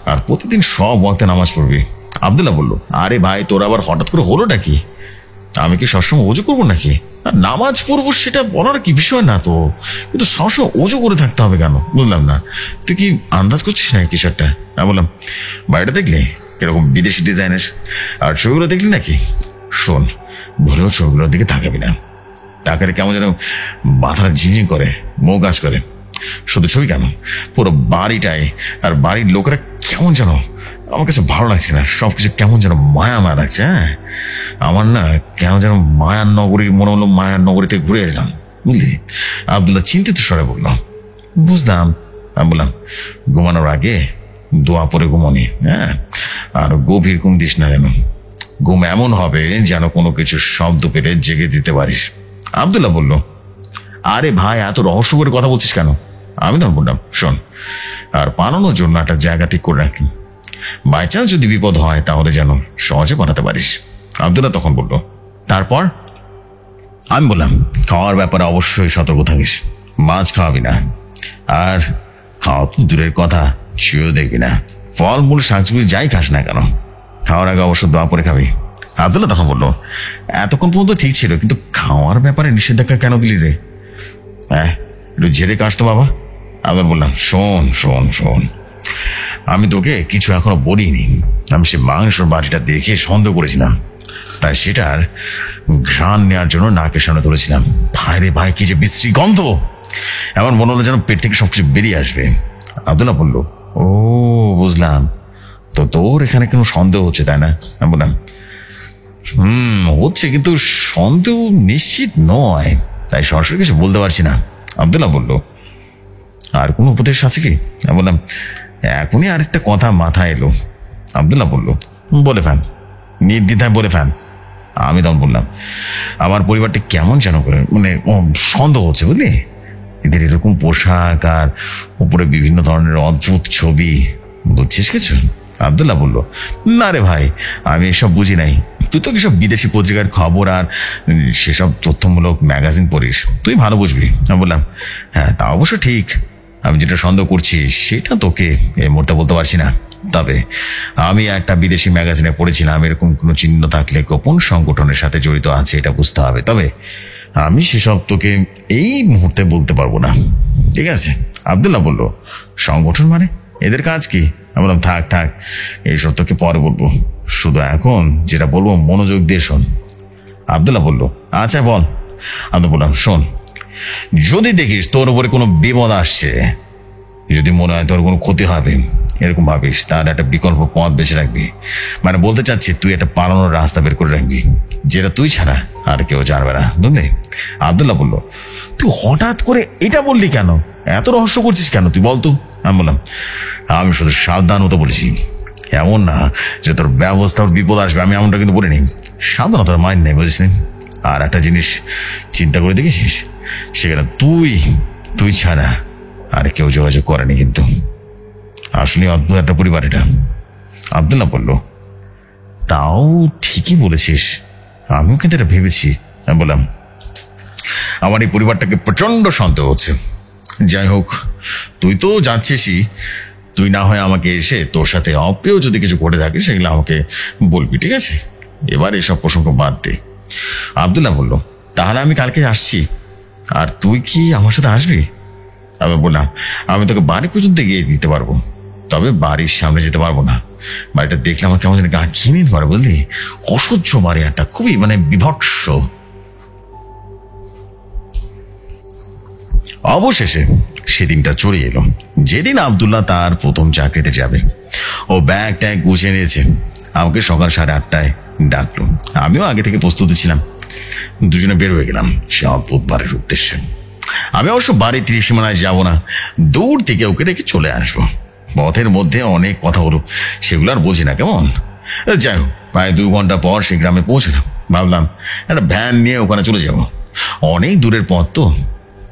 আর প্রতিদিন সব ওয়াক্তে নামাজ পড়বি। আব্দুল্লাহ বলল, আরে ভাই তোর আবার হঠাৎ করে হলোটা কি? আমি কি সবসময় অজু করবো নাকি? আর নামাজ পড়বো সেটা বলার কি বিষয় না তো, কিন্তু সবসময় অজু করে থাকতে হবে কেন? বুঝলাম না, তুই কি আন্দাজ করছিস না কিছু একটা? আমি বললাম, বাড়িটা দেখলি এরকম বিদেশি ডিজাইনের? আর ছবিগুলো দেখলি নাকি? শোন, ভুলেও ছবিগুলোর দিকে তাকাবি না। তাকারে কেমন যেন মাথাটা ঝিমঝিম করে, মুখ কাজ করে। শুধু ছবি কেন, পুরো বাড়িটাই আর বাড়ির লোকেরা কেমন যেন আমার কাছে ভালো লাগছে না। সবকিছু কেমন যেন মায়া মায়া লাগছে। হ্যাঁ, আমার না কেন যেন মায়ার নগরী মনে হলো, মায়ার নগরীতে ঘুরে এলাম, বুঝলি? আব্দুল্লাহ চিন্তিত স্বরে বলল, বুঝলাম। আমি বললাম, ঘুমানোর আগে দোয়া পরে ঘুমনি। হ্যাঁ, আর গভীর ঘুম দিস না যেন। ঘুম এমন হবে যেন কোনো কিছু শব্দ পেলে জেগে দিতে পারিস। আব্দুল্লাহ বলল, আরে ভাই এত রহস্য করে কথা বলছিস কেন? আমি তখন বললাম, শোন, আর পালানোর জন্য একটা জায়গা ঠিক করে রাখি, বাই চান্স যদি বিপদ হয় তাহলে যেন সহজে বানাতে পারিস। আব্দুল্লাহ তখন বলল, তারপর? আমি বললাম, খাওয়ার ব্যাপারে অবশ্যই সতর্ক থাকিস, মাছ খাওয়াবি না, আর খাওয়া তো দূরের কথা, শুয়েও দেখবি না। ফলমূল শাকসবজি যাই খাস না কেন, খাওয়ার আগে অবশ্য দোয়া পরে খাবি। আব্দুল্লাহ তখন বলল, এতক্ষণ পর্যন্ত ঠিক ছিল, কিন্তু খাওয়ার ব্যাপারে নিষেধাজ্ঞা কেন দিলি রে? হ্যাঁ, একটু ঝেড়ে কাস তো বাবা। আমি বললাম, শোন শোন শোন, আমি তোকে কিছু এখনো বলিনি। আমি সে মাংসর বাটিটা দেখে সন্দেহ করেছিলাম, তাই সেটার ঘ্রাণ নেওয়ার জন্য নাকের সামনে ধরেছিলাম। ভাই রে ভাই, কি যে বিশ্রী গন্ধ! এমন মনে হলো যেন পেট থেকে সবকিছু বেরিয়ে আসবে। আব্দুল্লাহ বলল, ও বুঝলাম, তো তোর এখানে কোনো সন্দেহ হচ্ছে তাই না? আমি বললাম, হচ্ছে, কিন্তু সন্দেহ নিশ্চিত নয়, তাই সরাসরি কিছু বলতে পারছি না। আব্দুল্লাহ বলল, আর কোনো উপদেশ আছে কি? আমি বললাম, এখনই আরেকটা কথা মাথায় এলো। আব্দুল্লাহ বলল, বলে ফেল, নির্দ্বিধায় বলে ফেল। আমি তখন বললাম, আমার পরিবারটা কেমন যেন করে মানে সন্দেহ হচ্ছে, বুঝলি? এদের এরকম পোশাক আর উপরে বিভিন্ন ধরনের অদ্ভুত ছবি, বুঝছিস কিছু? আব্দুল্লাহ বলল, না রে ভাই, আমি এসব বুঝি নাই। তুই তো কিসব বিদেশি পত্রিকার খবর আর সেসব তথ্যমূলক ম্যাগাজিন পড়িস, তুই ভালো বুঝবি। আমি বললাম, হ্যাঁ তা অবশ্য ঠিক, আমি যেটা সন্দেহ করছি সেটা তোকে এই মুহূর্তে বলতে পারছি না। তবে আমি একটা বিদেশি ম্যাগাজিনে পড়েছিলাম, এরকম কোনো চিহ্ন থাকলে গোপন সংগঠনের সাথে জড়িত আছে, এটা বুঝতে হবে। তবে আমি সেসব তোকে এই মুহূর্তে বলতে পারবো না, ঠিক আছে? আব্দুল্লাহ বলল, সংগঠন মানে এদের কাজ কি? আমি বললাম, থাক থাক, এইসব তোকে পরে বলবো, শুধু এখন যেটা বলবো মনোযোগ দিয়ে শোন। আব্দুল্লাহ বলল, আচ্ছা বল। আমি বললাম, শোন, যদি দেখিস তোর উপরে কোনো বিপদ আসছে, যদি মনে হয় তোর কোনো ক্ষতি হবে এরকম ভাবিস, তাহলে একটা বিকল্প পথ বেছে রাখবি। মানে বলতে চাচ্ছি, তুই একটা পালানোর রাস্তা বের করে রাখবি, যেটা তুই ছাড়া আর কেউ জানবে না, বুঝলি? আব্দুল্লাহ বলল, তুই হঠাৎ করে এটা বললি কেন? এত রহস্য করছিস কেন তুই বলতো? আমি বললাম, আমি শুধু সাবধান হতে বলেছি, এমন না যে তোর ব্যবস্থার বিপদ আসবে, আমি এমনটা কিন্তু বলিনি। সাবধানতার মাইন্ড নেই, বুঝিস? আর একটা জিনিস চিন্তা করে দেখেছিস, সেখানে তুই ছাড়া আর কেউ যোগাযোগ করেনি, কিন্তু আসলে অদ্ভুত একটা পরিবার এটা। আব্দুল্লাহ বলল, তাও ঠিকই বলেছিস, আমিও কিন্তু এটা ভেবেছি। আমি বললাম, আমার এই পরিবারটাকে প্রচন্ড সন্দেহ হচ্ছে। যাই হোক, তুই তো যাচ্ছিসই, তুই না হয় আমাকে এসে তোর সাথে অপ্রিয় যদি কিছু ঘটে থাকে সেগুলো আমাকে বলবি, ঠিক আছে? এবার এসব প্রসঙ্গ বাদ দে। আব্দুল্লাহ বলল, তাহলে আমি কালকে আসছি, আর তুই কি আমার সাথে আসবি? আমি বললাম, আমি তোকে বাড়ি পর্যন্ত গিয়ে দিতে পারবো, তবে বাড়ির সামনে যেতে পারবো না। বাড়িটা দেখলে আমার কেমন যেন গা ঘিরে নিতে পারে, বুঝলি? অসহ্য বাড়ি একটা, খুবই বিভৎস। অবশেষে সেদিনটা চলে এলো যেদিন আব্দুল্লাহ তার প্রথম চাকরিতে যাবে। ও ব্যাগ ট্যাগ গুছিয়ে নিয়েছে, আমাকে সকাল 8:30টায় ডাকলো। আমিও আগে থেকে প্রস্তুতি ছিলাম। দুজনে বের হয়ে গেলাম সে অদ্ভুত বাড়ির উদ্দেশ্যে। আমি অবশ্য বাড়ির ত্রিসীমানায় যাব না, দূর থেকে ওকে রেখে চলে আসবো। পথের মধ্যে অনেক কথা হলো, সেগুলো আর বলছি না, কেমন? যাই হোক, প্রায় 2 ঘন্টা পর সেই গ্রামে পৌঁছলাম। ভাবলাম একটা ভ্যান নিয়ে ওখানে চলে যাব, অনেক দূরের পথ তো,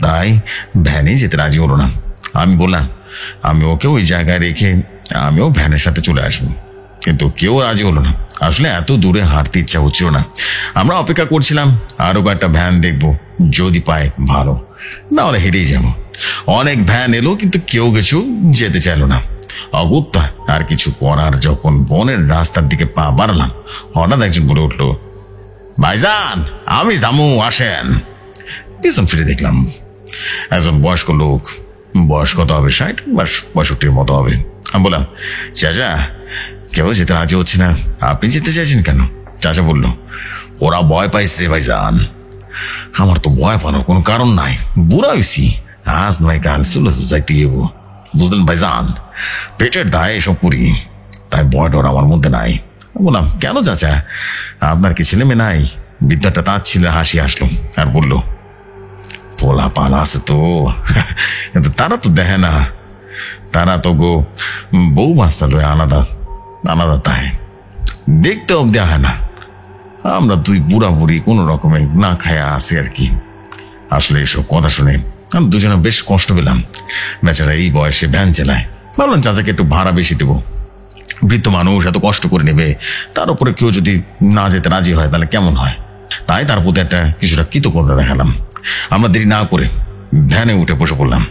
তাই ভ্যানে যেতে রাজি হলো না। আমি বললাম আমি ওকে ওই জায়গায় রেখে আমিও ভ্যানের সাথে চলে আসবো, কিন্তু কেউ রাজি হলো না। আসলে এত দূরে হাঁটতে ইচ্ছা হচ্ছিল না। আমরা অপেক্ষা করছিলাম আরো কয়েকটা ভ্যান দেখবো, যদি পাই ভালো, না হলে হেঁটেই যাবো। অনেক ভ্যান এলো, কিন্তু কেউ কিছু যেতে চাইলো না। অগত্যা আর কিছু করার যখন বনের রাস্তার দিকে পা বাড়ালাম, হঠাৎ একজন বলে উঠলো, ভাইজান আমি জামু, আসেন। পিছন ফিরে দেখলাম একজন বয়স্ক লোক, বয়স কত হবে, 60-62 মতো হবে। আমি বললাম, চাচা কেউ যেতে রাজি হচ্ছে না, আপনি যেতে চাইছেন কেন? চাচা বলল, ওরা ভয় পাইছে ভাইজান। আমার তো ভয় পাওয়ার কোনো কারণ নাই, বুড়া হয়েছি, আজ নয় কাল চলে যাইতে গেবো, বুঝলেন ভাইজান? পেটের দায়ে এসব করি, তাই ভয় ডর আমার মধ্যে নাই। বললাম, কেন চাচা, আপনার কি ছেলে মেয়ে নাই? বিদ্যাটা তার ছেলে হাসি আসলো আর বলল, পোলা পালা আছে তো, কিন্তু তারা তো দেখে না, তারা তো গো বউ বাচ্চা লয় আলাদা আলাদা, তাই দেখতে অব্দি হয় না। আমরা দুই বুড়া বুড়ি কোনো রকমে না খায়া আছি আর কি। আসলে এসব কথা শুনে আমি দুজনে বেশ কষ্ট পেলাম। বেচারা এই বয়সে ভ্যান চালায়। ভাবলাম চাচাকে একটু ভাড়া বেশি দেবো, বৃদ্ধ মানুষ এত কষ্ট করে নেবে, তার উপরে কেউ যদি না যেতে রাজি হয় তাহলে কেমন হয়। তাই তার প্রতি একটা কিছুটা কৃতজ্ঞতা দেখালাম। আমরা দেরি না করে ভ্যানে উঠে বসে পড়লাম।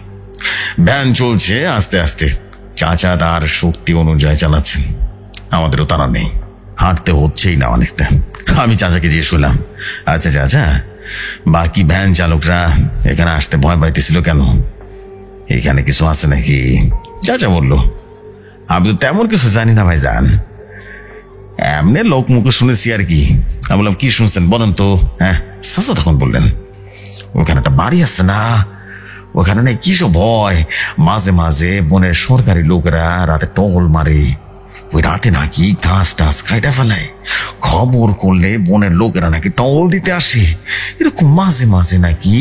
ভ্যান চলছে আস্তে আস্তে, চাচা তার শক্তি অনুযায়ী চালাচ্ছেন, আমাদেরও তারা নেই, হাঁটতে হচ্ছেই না অনেকটা। আমি চাচাকে জিজ্ঞেস করলাম, আচ্ছা চাচা, বাকি ভ্যান চালকরা এখানে আসতে ভয় পাইতেছিল কেন? এখানে কিছু আছে নাকি? চাচা বলল, আমি তো তেমন কিছু জানি না ভাইজান, এমনি লোক মুখে শুনেছি আর কি। আমি বললাম, কি শুনছেন বলেন তো? হ্যাঁ, চাচা তখন বললেন, ওখানে একটা বাড়ি আছে না, ওখানে নাকি কি সব ভয়, মাঝে মাঝে বনের সরকারি লোকেরা রাতে টহল মারে, ওই রাতে নাকি ঘাস টাস খাইটা ফেলায়, খবর করলে বনের লোকেরা নাকি টহল দিতে আসে। এরকম মাঝে মাঝে নাকি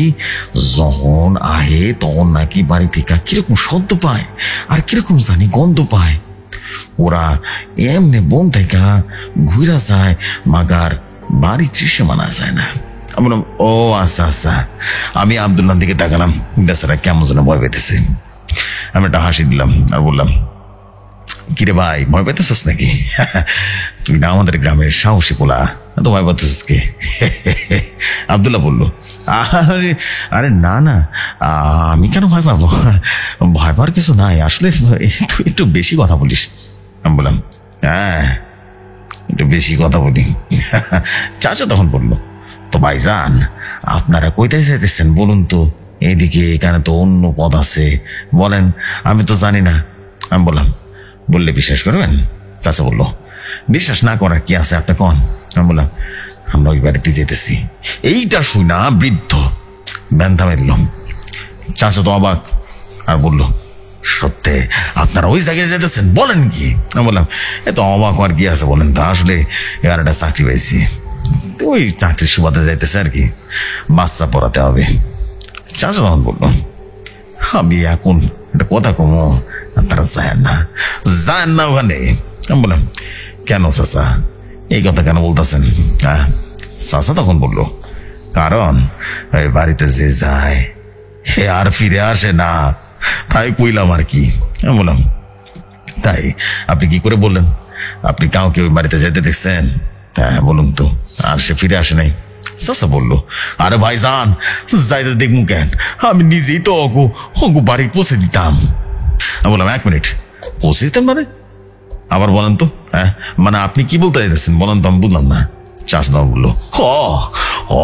যখন আহে তখন নাকি বাড়ি থেকে কিরকম শব্দ পায় আর কিরকম জানি গন্ধ পায়। ওরা এমনি বন থেকে ঘুরা যায়, মাগার বাড়ি ত্রিসীমানা যায় না। আমি বললাম, ও আচ্ছা আচ্ছা। আমি আব্দুল্লাহর দিকে তাকালাম, বেচারা কেমন যেন ভয় পেতেছে। আমি একটা হাসি দিলাম আর বললাম, কিরে ভাই, ভয় পেতেছিস নাকি? তুই না আমাদের গ্রামের সাহসী পোলা, তো ভয় পেতেছিস কে? আব্দুল্লাহ বলল, আরে আরে না না, আমি কেন ভয় পাবো? ভয় পাওয়ার কিছু নাই, আসলে তুই একটু বেশি কথা বলিস। আমি বললাম, হ্যাঁ একটু বেশি কথা বলি। চাচা তখন বললো, তো ভাইজান আপনারা কইতে চাইতেছেন বলুন তো, এইদিকে এখানে তো অন্য পথ আছে, বলেন, আমি তো জানি না। আমি বললাম, বললে বিশ্বাস করবেন? চাচা বললো, বিশ্বাস না করার কি আছে, আপনি কন। আমি বললাম, আমরা ওই বাড়িতে যেতেছি। এইটা শুই না বৃদ্ধ ভ্যান থামাই দিল। চাচা তো অবাক আর বললো, সত্যি আপনারা ওই জায়গায় যেতেছেন, বলেন কি? আমি বললাম, এত অবাক আর কি আছে বলেন তো, আসলে এখানে একটা চাকরি পাইছি, ওই চাকরির সুবাদে যাইতেছে আর কি, বাচ্চা পড়াতে হবে। চাচা তখন বললো, আমি এখন একটা কথা কমো, তারা যায় না ওখানে। আমি বললাম, কেন চাচা এই কথা কেন বলতেছেন? চাচা তখন বললো, কারণ ওই বাড়িতে যে যায় হে আর ফিরে আসে না, তাই কইলাম আর কি। আমি বললাম, তাই আপনি কি করে বললেন? আপনি কাউকে ওই বাড়িতে যেতে দেখছেন? হ্যাঁ বলুন তো। আর সে ফিরে আসে নাই? চাচা বললো, আরে ভাইজান যাইতে দেখবো কেন, আমি নিজেই তো অগু বাড়ি পৌঁছে দিতাম। আমি বললাম 1 মিনিট, পৌঁছে দিতাম মানে? আবার বলেন তো। হ্যাঁ মানে আপনি কি বলতে চাইতেছেন বলেন তো, আমি বুঝলাম না। চাষা বললো,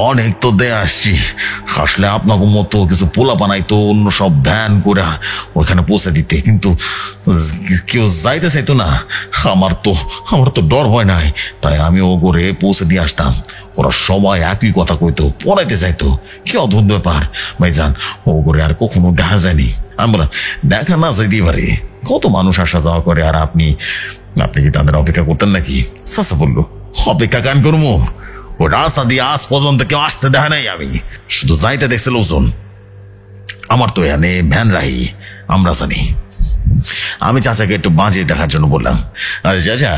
অনেক তো দিয়ে আসছি, আসলে আপনাকে মতো কিছু পোলা বানাই তো অন্য সব ভ্যান করে ওইখানে পৌঁছে দিতে, কিন্তু কেউ যাইতে চাইতো না। আমার তো ডর হয় নাই, তাই আমি ও করে পৌঁছে দিয়ে আসতাম। ওরা সবাই একই কথা কইতো, পড়াইতে চাইতো। কি অদ্ভুত ব্যাপার ভাইজান, ও করে আর কখনো দেখা যায়নি। আমি বললাম, দেখা না যাইতে পারে, কত মানুষ আসা যাওয়া করে, আর আপনি কি তাদের অপেক্ষা করতেন নাকি? চাচা বললো, অপেক্ষা কেন করবো? ও রাস্তা দিয়ে আজ পর্যন্ত কেউ আসতে দেখা নাই, আমি শুধু যাইতে দেখছে লোকজন। আমার তো এখানে ভ্যান রাহি, আমরা জানি। আমি চাচাকে একটু বাজিয়ে দেখার জন্য বললাম, আরে চাচা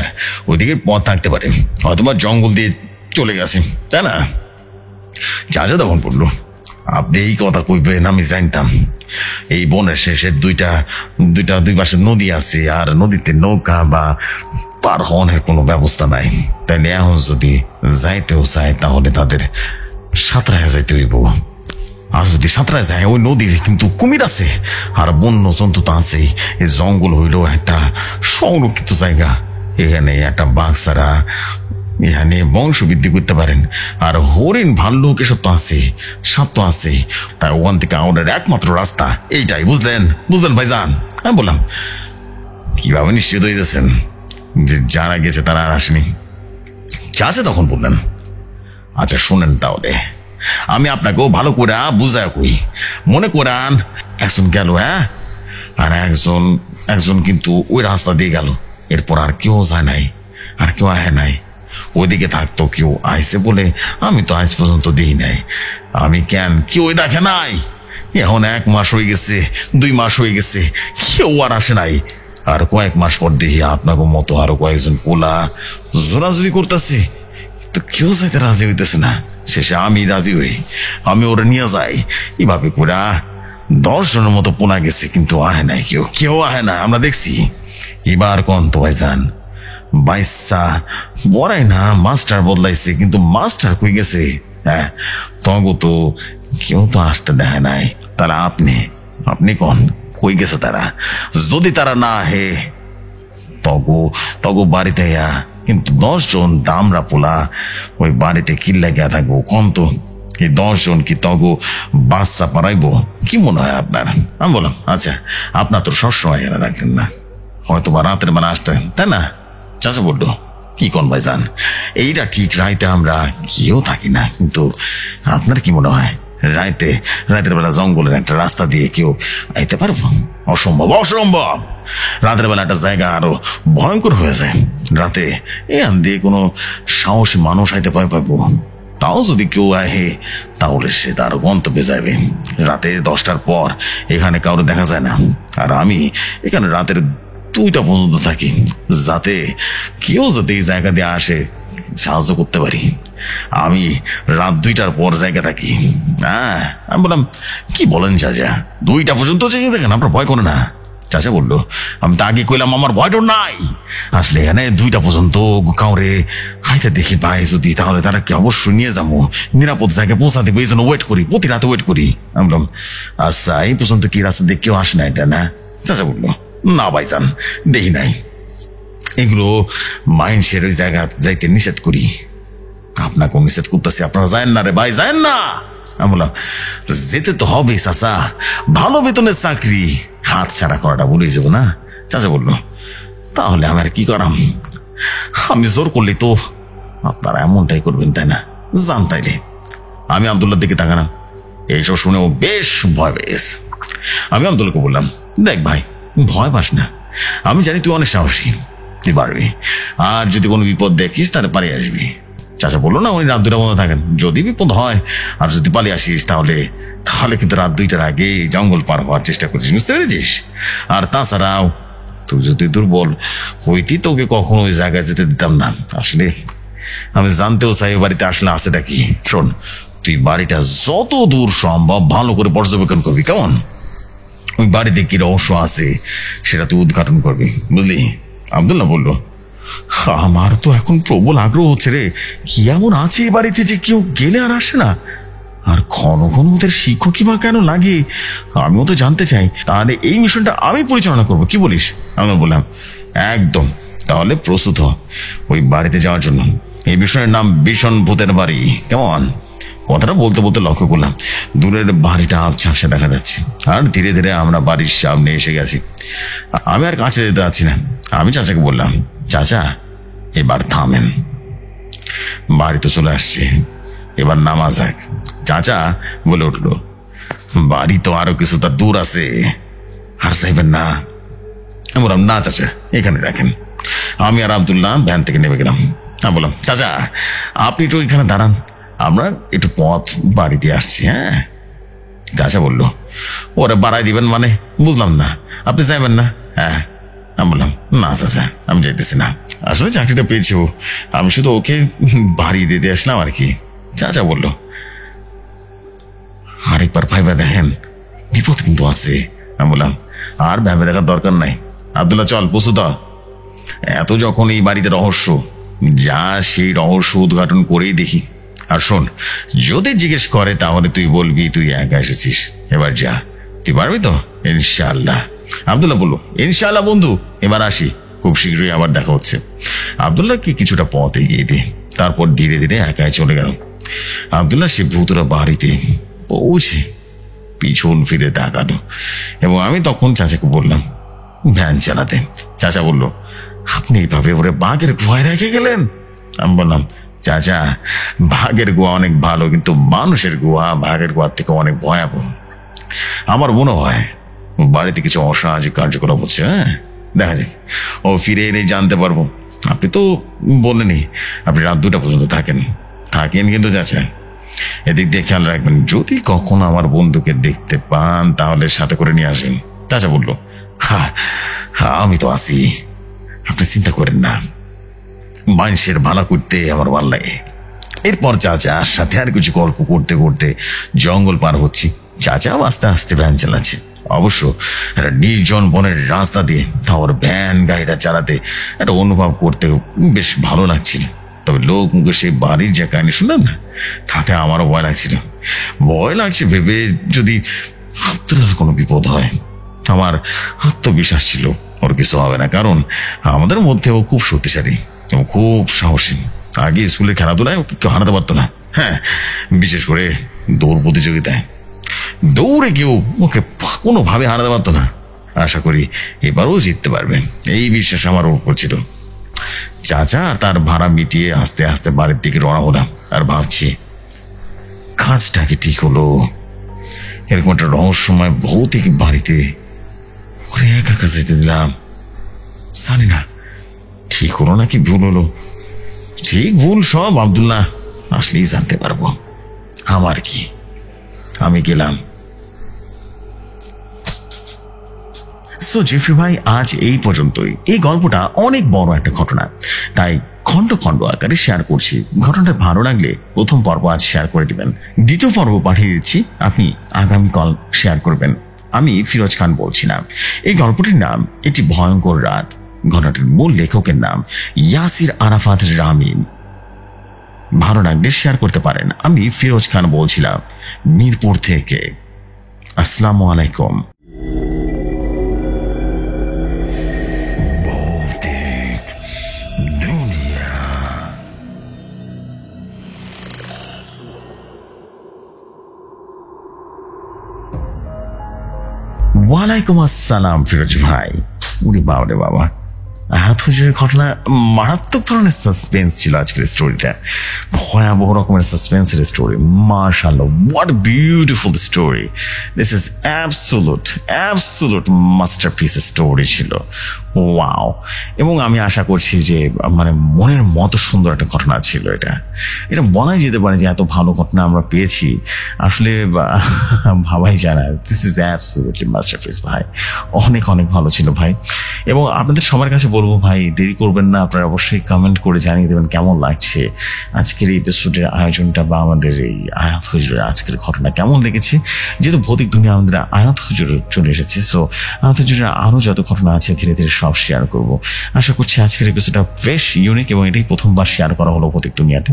ওইদিকে পথ থাকতে পারে, হয়তো বা জঙ্গল দিয়ে চলে গেছে, তাই না? চাচা তখন বললো, আপনি এই কথা কইবেন আমি জানতাম। এই বনের শেষে দুই পাশে নদী আছে, আর নদীতে নৌকা বা পার হওয়ার কোনো ব্যবস্থা নাই। তাইলে এখন যদি যাইতেও চায় তাহলে তাদের সাঁতরায় যাইতে হইব। আর যদি সাঁতরায় যায়, ওই নদীর কিন্তু কুমির আছে, আর বন্য জন্তু তো আছেই। এই জঙ্গল হইল একটা সংরক্ষিত জায়গা, এখানে একটা বাঘ ছাড়া এখানে বংশ বৃদ্ধি করতে পারেন। আর হরিণ ভাল্লুক এসব তো আছে, সাপ তো আছে, তাই ওখান থেকে আমাদের একমাত্র রাস্তা এইটাই। বুঝলেন ভাইজান? আমি বললাম, কিভাবে নিশ্চিত হইতেছেন যে যারা গেছে তারা আর আসেনি? চাচা তখন বললেন, আচ্ছা শোনেন তাহলে, আমি আপনাকেও ভালো করে বুঝায় কই। মনে করান একজন গেল, হ্যাঁ, আর একজন কিন্তু ওই রাস্তা দিয়ে গেল, এরপর আর কেউ যায় নাই, আর কেউ আহে নাই। ওইদিকে থাকতো কেউ আইসে বলে আমি তো আজ পর্যন্ত দেখি নাই। আমি কেউ দেখে নাই। এখন 1 মাস হয়ে গেছে, 2 মাস হয়ে গেছে, কেউ আর আসে নাই। আর কয়েক মাস পর দেখি আপনাকে মতো আরো কয়েকজন পোলা জোরাজুরি করতেছে, তো কেউ যাইতে রাজি হইতেছে না। শেষে আমি রাজি হই, আমি ওরা নিয়ে যাই। এভাবে করে 10 জনের মতো পোনা গেছে, কিন্তু আহে নাই, কেউ আহে না, আমরা দেখছি। এবার কোন তো ভাইজান, বাইসা বড়াই না মাস্টার বদলাইছে, কিন্তু মাস্টার কই গেছে? হ্যাঁ তগো তো কেউ তো আসতে দেয় নাই। তারা আপনি কোন কই গেছে তারা? যদি তারা না হে তগো বাড়িতে কিন্তু 10 জন দামরা পোলা ওই বাড়িতে কি লাগিয়া থাকবো কোন তো? এই 10 জন কি তগো বাচ্চা পারাইবো? কি মনে হয় আপনার? আমি বললাম, আচ্ছা আপনার তো সবসময় এনে রাখতেন না, হয়তো বা রাতের বেলা আসতেন, তাই না? চাচা বললো, কি কোন ভাইজান, এইটা ঠিক, রাইতে আমরা কেউ থাকি না, কিন্তু আপনার কি মনে হয় রাতের বেলা জঙ্গলের একটা রাস্তা দিয়ে কেউ আইতে পারবো? অসম্ভব। রাতের বেলা একটা জায়গা আরো ভয়ঙ্কর হয়ে যায়। রাতে এখান দিয়ে কোনো সাহসী মানুষ আইতে পাবো? তাও যদি কেউ আহে তাহলে সে তার গন্তব্যে যাবে। রাতে 10টার পর এখানে কাউরে দেখা যায় না, আর আমি এখানে রাতের 2টা পর্যন্ত থাকি, যাতে কেউ যাতে এই জায়গা দিয়ে আসে সাহায্য করতে পারি। আমি রাত 2টার পর জায়গা থাকি। হ্যাঁ আমি বললাম, কি বলেন চাচা, 2টা পর্যন্ত চেয়ে দেখেন, আপনার ভয় করে না? চাচা বললো, আমি তো আগে কইলাম আমার ভয়টা নাই। আসলে এখানে 2টা পর্যন্ত কাউরে খাইতে দেখি পাই যদি, তাহলে তারা কি অবশ্যই নিয়ে যাবো, নিরাপদ জায়গায় পৌঁছাতে এই জন্য ওয়েট করি, প্রতি রাতে ওয়েট করি। আমি বললাম, আচ্ছা এই পর্যন্ত কি রাস্তা দিয়ে কেউ আসে না এটা না? চাচা বললো, না ভাইজান দেখি নাই, এগুলো মানুষের ওই জায়গা যাইতে নিষেধ করি। আপনাকে নিষেধ করতেছি, আপনারা যায় না রে ভাই, যায় না। আমি বললাম, যেতে তো হবে চাচা, ভালো বেতনের চাকরি, হাত ছাড়া করাটা ভুলে যাবো না। চাচা বললো, তাহলে আমার কি করাম? আমি জোর করলি তো আপনারা এমনটাই করবেন, তাই না? জান তাইলে। আমি আব্দুল্লার দিকে তাকালাম, এইসব শুনেও বেশ ভয় পেয়েছে। আমি আব্দুল্লাহকে বললাম, দেখ ভাই ভয় পাস না, আমি জানি তুই অনেক সাহসী, তুই পারবি, আর যদি কোনো বিপদ দেখিস তাহলে পালিয়ে আসবি। চাচা বললো, না উনি রাত 2টা বন্ধ থাকেন, যদি বিপদ হয় আর যদি পালিয়ে আসিস তাহলে কিন্তু রাত 2টার আগে জঙ্গল পার হওয়ার চেষ্টা করিস, বুঝতে পেরেছিস? আর তাছাড়াও তুই যদি দুর্বল হইতি তোকে কখনো ওই জায়গায় যেতে দিতাম না। আসলে আমি জানতেও চাই বাড়িতে আসলে আছেটা কি। শোন, তুই বাড়িটা যত দূর সম্ভব ভালো করে পর্যবেক্ষণ করবি, কেমন? ওই বাড়িতে কি রহস্য আছে সেটা তুই উদ্ঘাটন করবি, বুঝলি? আব্দুল্লাহ বললো, আমার তো এখন প্রবল আগ্রহ হচ্ছে রে, কি এমন আছে এই বাড়িতে যে কেউ গেলে আর আসে না? আর ঘন ঘন ওদের শিক্ষকই বা কেন লাগে, আমিও তো জানতে চাই। তাহলে এই মিশনটা আমি পরিচালনা করব, কি বলিস? আমি বললাম, একদম, তাহলে প্রস্তুত হ ওই বাড়িতে যাওয়ার জন্য। এই মিশনের নাম ভীষণ ভূতের বাড়ি, কেমন? কথাটা বলতে বলতে লক্ষ্য করলাম দূরের বাড়িটা ঝাপসা দেখা যাচ্ছে, আর ধীরে ধীরে আমরা বাড়ির সামনে এসে গেছি। আমি আর কাছে যেতে পারছি না। আমি চাচাকে বললাম, চাচা এবার থামেন, বাড়ি তো চলে আসছে, এবার নামা যাক। চাচা বলে উঠলো, বাড়ি তো আরো কিছুটা দূর আছে, আর চাইবেন না? আমি বললাম, না চাচা, এখানে রাখেন। আমি আর আব্দুল্লাহ ভ্যান থেকে নেমে গেলাম। আমি বললাম, চাচা আপনি একটু এখানে দাঁড়ান, আমরা একটু পথ বাড়ি দিয়ে আসছি। হ্যাঁ। চাচা বললো, ওরে বাড়াই দিবেন মানে? বুঝলাম না, আপনি চাইবেন না? হ্যাঁ। আমি বললাম, না চাচা, আমি যাইতেছি না, আসলে চাকরিটা পেয়েছি, আমি শুধু ওকে বাড়ি দিয়ে আসলাম আর কি। চাচা বললো, আরেকবার ভাইবা দেখেন, বিপদ কিন্তু আছে। আমি বললাম, আর ভেবে দেখার দরকার নাই, আব্দুল্লাহ চল প্রস্তুত হ। এত যখন এই বাড়িতে রহস্য, যা সেই রহস্য উদ্ঘাটন করেই দেখি। আর শোন, যদি জিজ্ঞেস করে তাহলে তুই বলবি তুই একা এসেছিস। এবার যা, তুই পারবি তো? ইনশাআল্লাহ। আব্দুল্লাহ বললো, ইনশাআল্লাহ বন্ধু, এবার আসি, খুব শীঘ্রই আবার দেখা হচ্ছে। আব্দুল্লাহকে কিছুটা পথ এগিয়ে দিয়ে তারপর ধীরে ধীরে একাই চলে গেল। আব্দুল্লাহ সে ভূতরা বাড়িতে পৌঁছে পিছন ফিরে তাকালো, এবং আমি তখন চাচাকে বললাম ভ্যান চালাতে। চাচা বলল, আপনি এইভাবে ওরে বাঘের গুহায় রেখে গেলেন? আমি বললাম, চাচা বাঘের গুহা অনেক ভালো, কিন্তু মানুষের গুহা বাঘের গুহার থেকে অনেক ভয়াবহ। আমার মনে হয় বাড়িতে কিছু অসামাজিক কার্যকলাপ হচ্ছে। হ্যাঁ, দেখা যাক, ও ফিরে এলেই জানতে পারবো। আপনি তো বললেনই আপনি রাত 2টা পর্যন্ত থাকেন কিন্তু চাচা, এদিক দিয়ে খেয়াল রাখবেন, যদি কখনো আমার বন্ধুকে দেখতে পান তাহলে সাথে করে নিয়ে আসেন। চাচা বলল, হ্যাঁ হ্যাঁ, আমি তো আছি, আপনি চিন্তা করেন না, মানুষের ভালো করতে আমার ভালো লাগে। এরপর চাচার সাথে আর কিছু গল্প করতে করতে জঙ্গল পার হচ্ছি। চাচাও আস্তে আস্তে ভ্যান চালাচ্ছে। অবশ্য একটা নির্জন বনের রাস্তা দিয়ে তারপর ভ্যান গাড়িটা চালাতে একটা অনুভব করতে বেশ ভালো লাগছিল। তবে লোক মুখে সেই বাড়ির যে কাহিনী শুনলাম না, তাতে আমারও ভয় লাগছে ভেবে যদি আব্দুল্লাহর কোনো বিপদ হয়। আমার আত্মবিশ্বাস ছিল ওর কিছু হবে না, কারণ আমাদের মধ্যেও খুব শক্তিশালী এবং খুব সাহসী। আগে স্কুলের খেলাধুলায় ওকে কেউ হারাতে পারতো না। হ্যাঁ, বিশেষ করে দৌড় প্রতিযোগিতায় দৌড়ে কেউ ওকে কোনোভাবে হারাতে পারতো না। আশা করি এবারও জিততে পারবে, এই বিশ্বাস আমার ওর উপর ছিল। চাচা তার ভাড়া মিটিয়ে আস্তে আস্তে বাড়ির দিকে রওনা হলাম, আর ভাবছি কাজটা কি ঠিক হলো? এরকম একটা রহস্যময় ভৌতিক বাড়িতে ওরে একা একা যেতে দিলাম, জানি না ঠিক হলো নাকি ভুল হলো। ঠিক ভুল সব আব্দুল্লাহ আসলেই জানতে পারবো, আমার কি। আমি গেলাম। সো জেফরি ভাই, আজ এই পর্যন্তই। এই গল্পটা অনেক বড় একটা ঘটনা, তাই খন্ড খন্ড আকারে শেয়ার করছি। ঘটনাটা ভালো লাগলে প্রথম পর্ব আজ শেয়ার করে দিবেন, দ্বিতীয় পর্ব পাঠিয়ে দিচ্ছি, আপনি আগামীকাল শেয়ার করবেন। আমি ফিরোজ খান বলছিলাম। এই গল্পটির নাম একটি ভয়ঙ্কর রাত। ঘটনাটির মূল লেখকের নাম ইয়াসির আরাফাত রামিন। ভালো লাগলে শেয়ার করতে পারেন। আমি ফিরোজ খান বলছিলাম মিরপুর থেকে। আসসালামু আলাইকুম। ওয়ালাইকুম আসসালাম ফিরোজ ভাই। উনি বাবা বাবা, আয়াত হুজুরের ঘটনা মারাত্মক ধরনের সাসপেন্স ছিল আজকের স্টোরিটা, ভয়াবহ রকমের সাসপেন্সের স্টোরি। মাশাআল্লাহ, what beautiful story. This is absolute masterpiece story ছিল। ওয়াও। এবং আমি আশা করছি যে মানে মনের মতো সুন্দর একটা ঘটনা ছিল এটা বলাই যেতে পারে যে এত ভালো ঘটনা আমরা পেয়েছি, আসলে ভাবাই যায় না। দিস ইজ অ্যাবসোলুটলি মাস্টারপিস ভাই, অনেক অনেক ভালো ছিল ভাই। এবং আপনাদের সবার কাছে বলবো ভাই, দেরি করবেন না, আপনারা অবশ্যই কমেন্ট করে জানিয়ে দেবেন কেমন লাগছে আজকের এই এপিসোডের আয়োজনটা বা আমাদের এই আয়াত হুজুরের আজকের ঘটনা কেমন লেগেছে। যেহেতু ভৌতিক দুনিয়া আমাদের আয়াত হুজুর চলে এসেছে, সো আয়াত হুজুরের আরো যত ঘটনা আছে ধীরে ধীরে সব শেয়ার করব। আশা করছি আজকের এপিসোডটা বেশ ইউনিক এবং এটাই প্রথমবার শেয়ার করা হলো ভৌতিক দুনিয়াতে।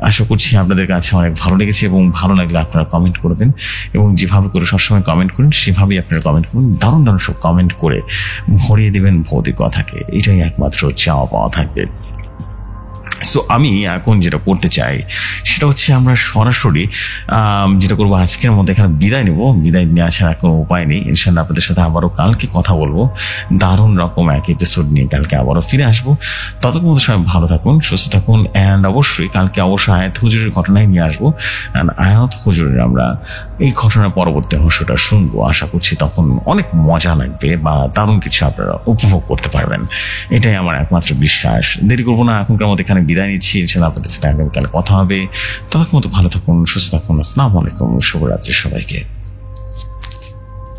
আশা করছি আপনাদের কাছে অনেক ভালো লেগেছে এবং ভালো লাগলে আপনারা কমেন্ট করবেন এবং যেভাবে করে সবসময় কমেন্ট করেন সেভাবেই আপনারা কমেন্ট করুন। দারুণ দারুণ সব কমেন্ট করে ভরিয়ে দেবেন ভৌতিক কথাকে, এটাই একমাত্র চাওয়া পাওয়া থাকবে। সো আমি এখন যেটা করতে চাই সেটা হচ্ছে আমরা সরাসরি যেটা করবো আজকের মধ্যে এখানে বিদায় নেব। বিদায় নেওয়া ছাড়া কোনো উপায় নেই। ইনশাল্লাহ আপনাদের সাথে আবারও কালকে কথা বলবো দারুণ রকম এক এপিসোড নিয়ে, কালকে আবারও ফিরে আসবো। ততক্ষণ মধ্যে সবাই ভালো থাকুন, সুস্থ থাকুন, অ্যান্ড অবশ্যই কালকে অবশ্যই আয়াত হুজুরের ঘটনায় নিয়ে আসবো। অ্যান্ড আয়াত হুজুরের আমরা এই ঘটনার পরবর্তী অংশটা শুনবো। আশা করছি তখন অনেক মজা লাগবে বা দারুণ কিছু আপনারা উপভোগ করতে পারবেন, এটাই আমার একমাত্র বিশ্বাস। দেরি করবো না, এখনকার মধ্যে এখানে বিদায় নিচ্ছি। ইনশাল্লাহ আপনাদের সাথে আগামীকালে কথা হবে। ততক্ষণ মতো ভালো থাকুন, সুস্থ থাকুন। আসসালামু আলাইকুম, শুভরাত্রি সবাইকে।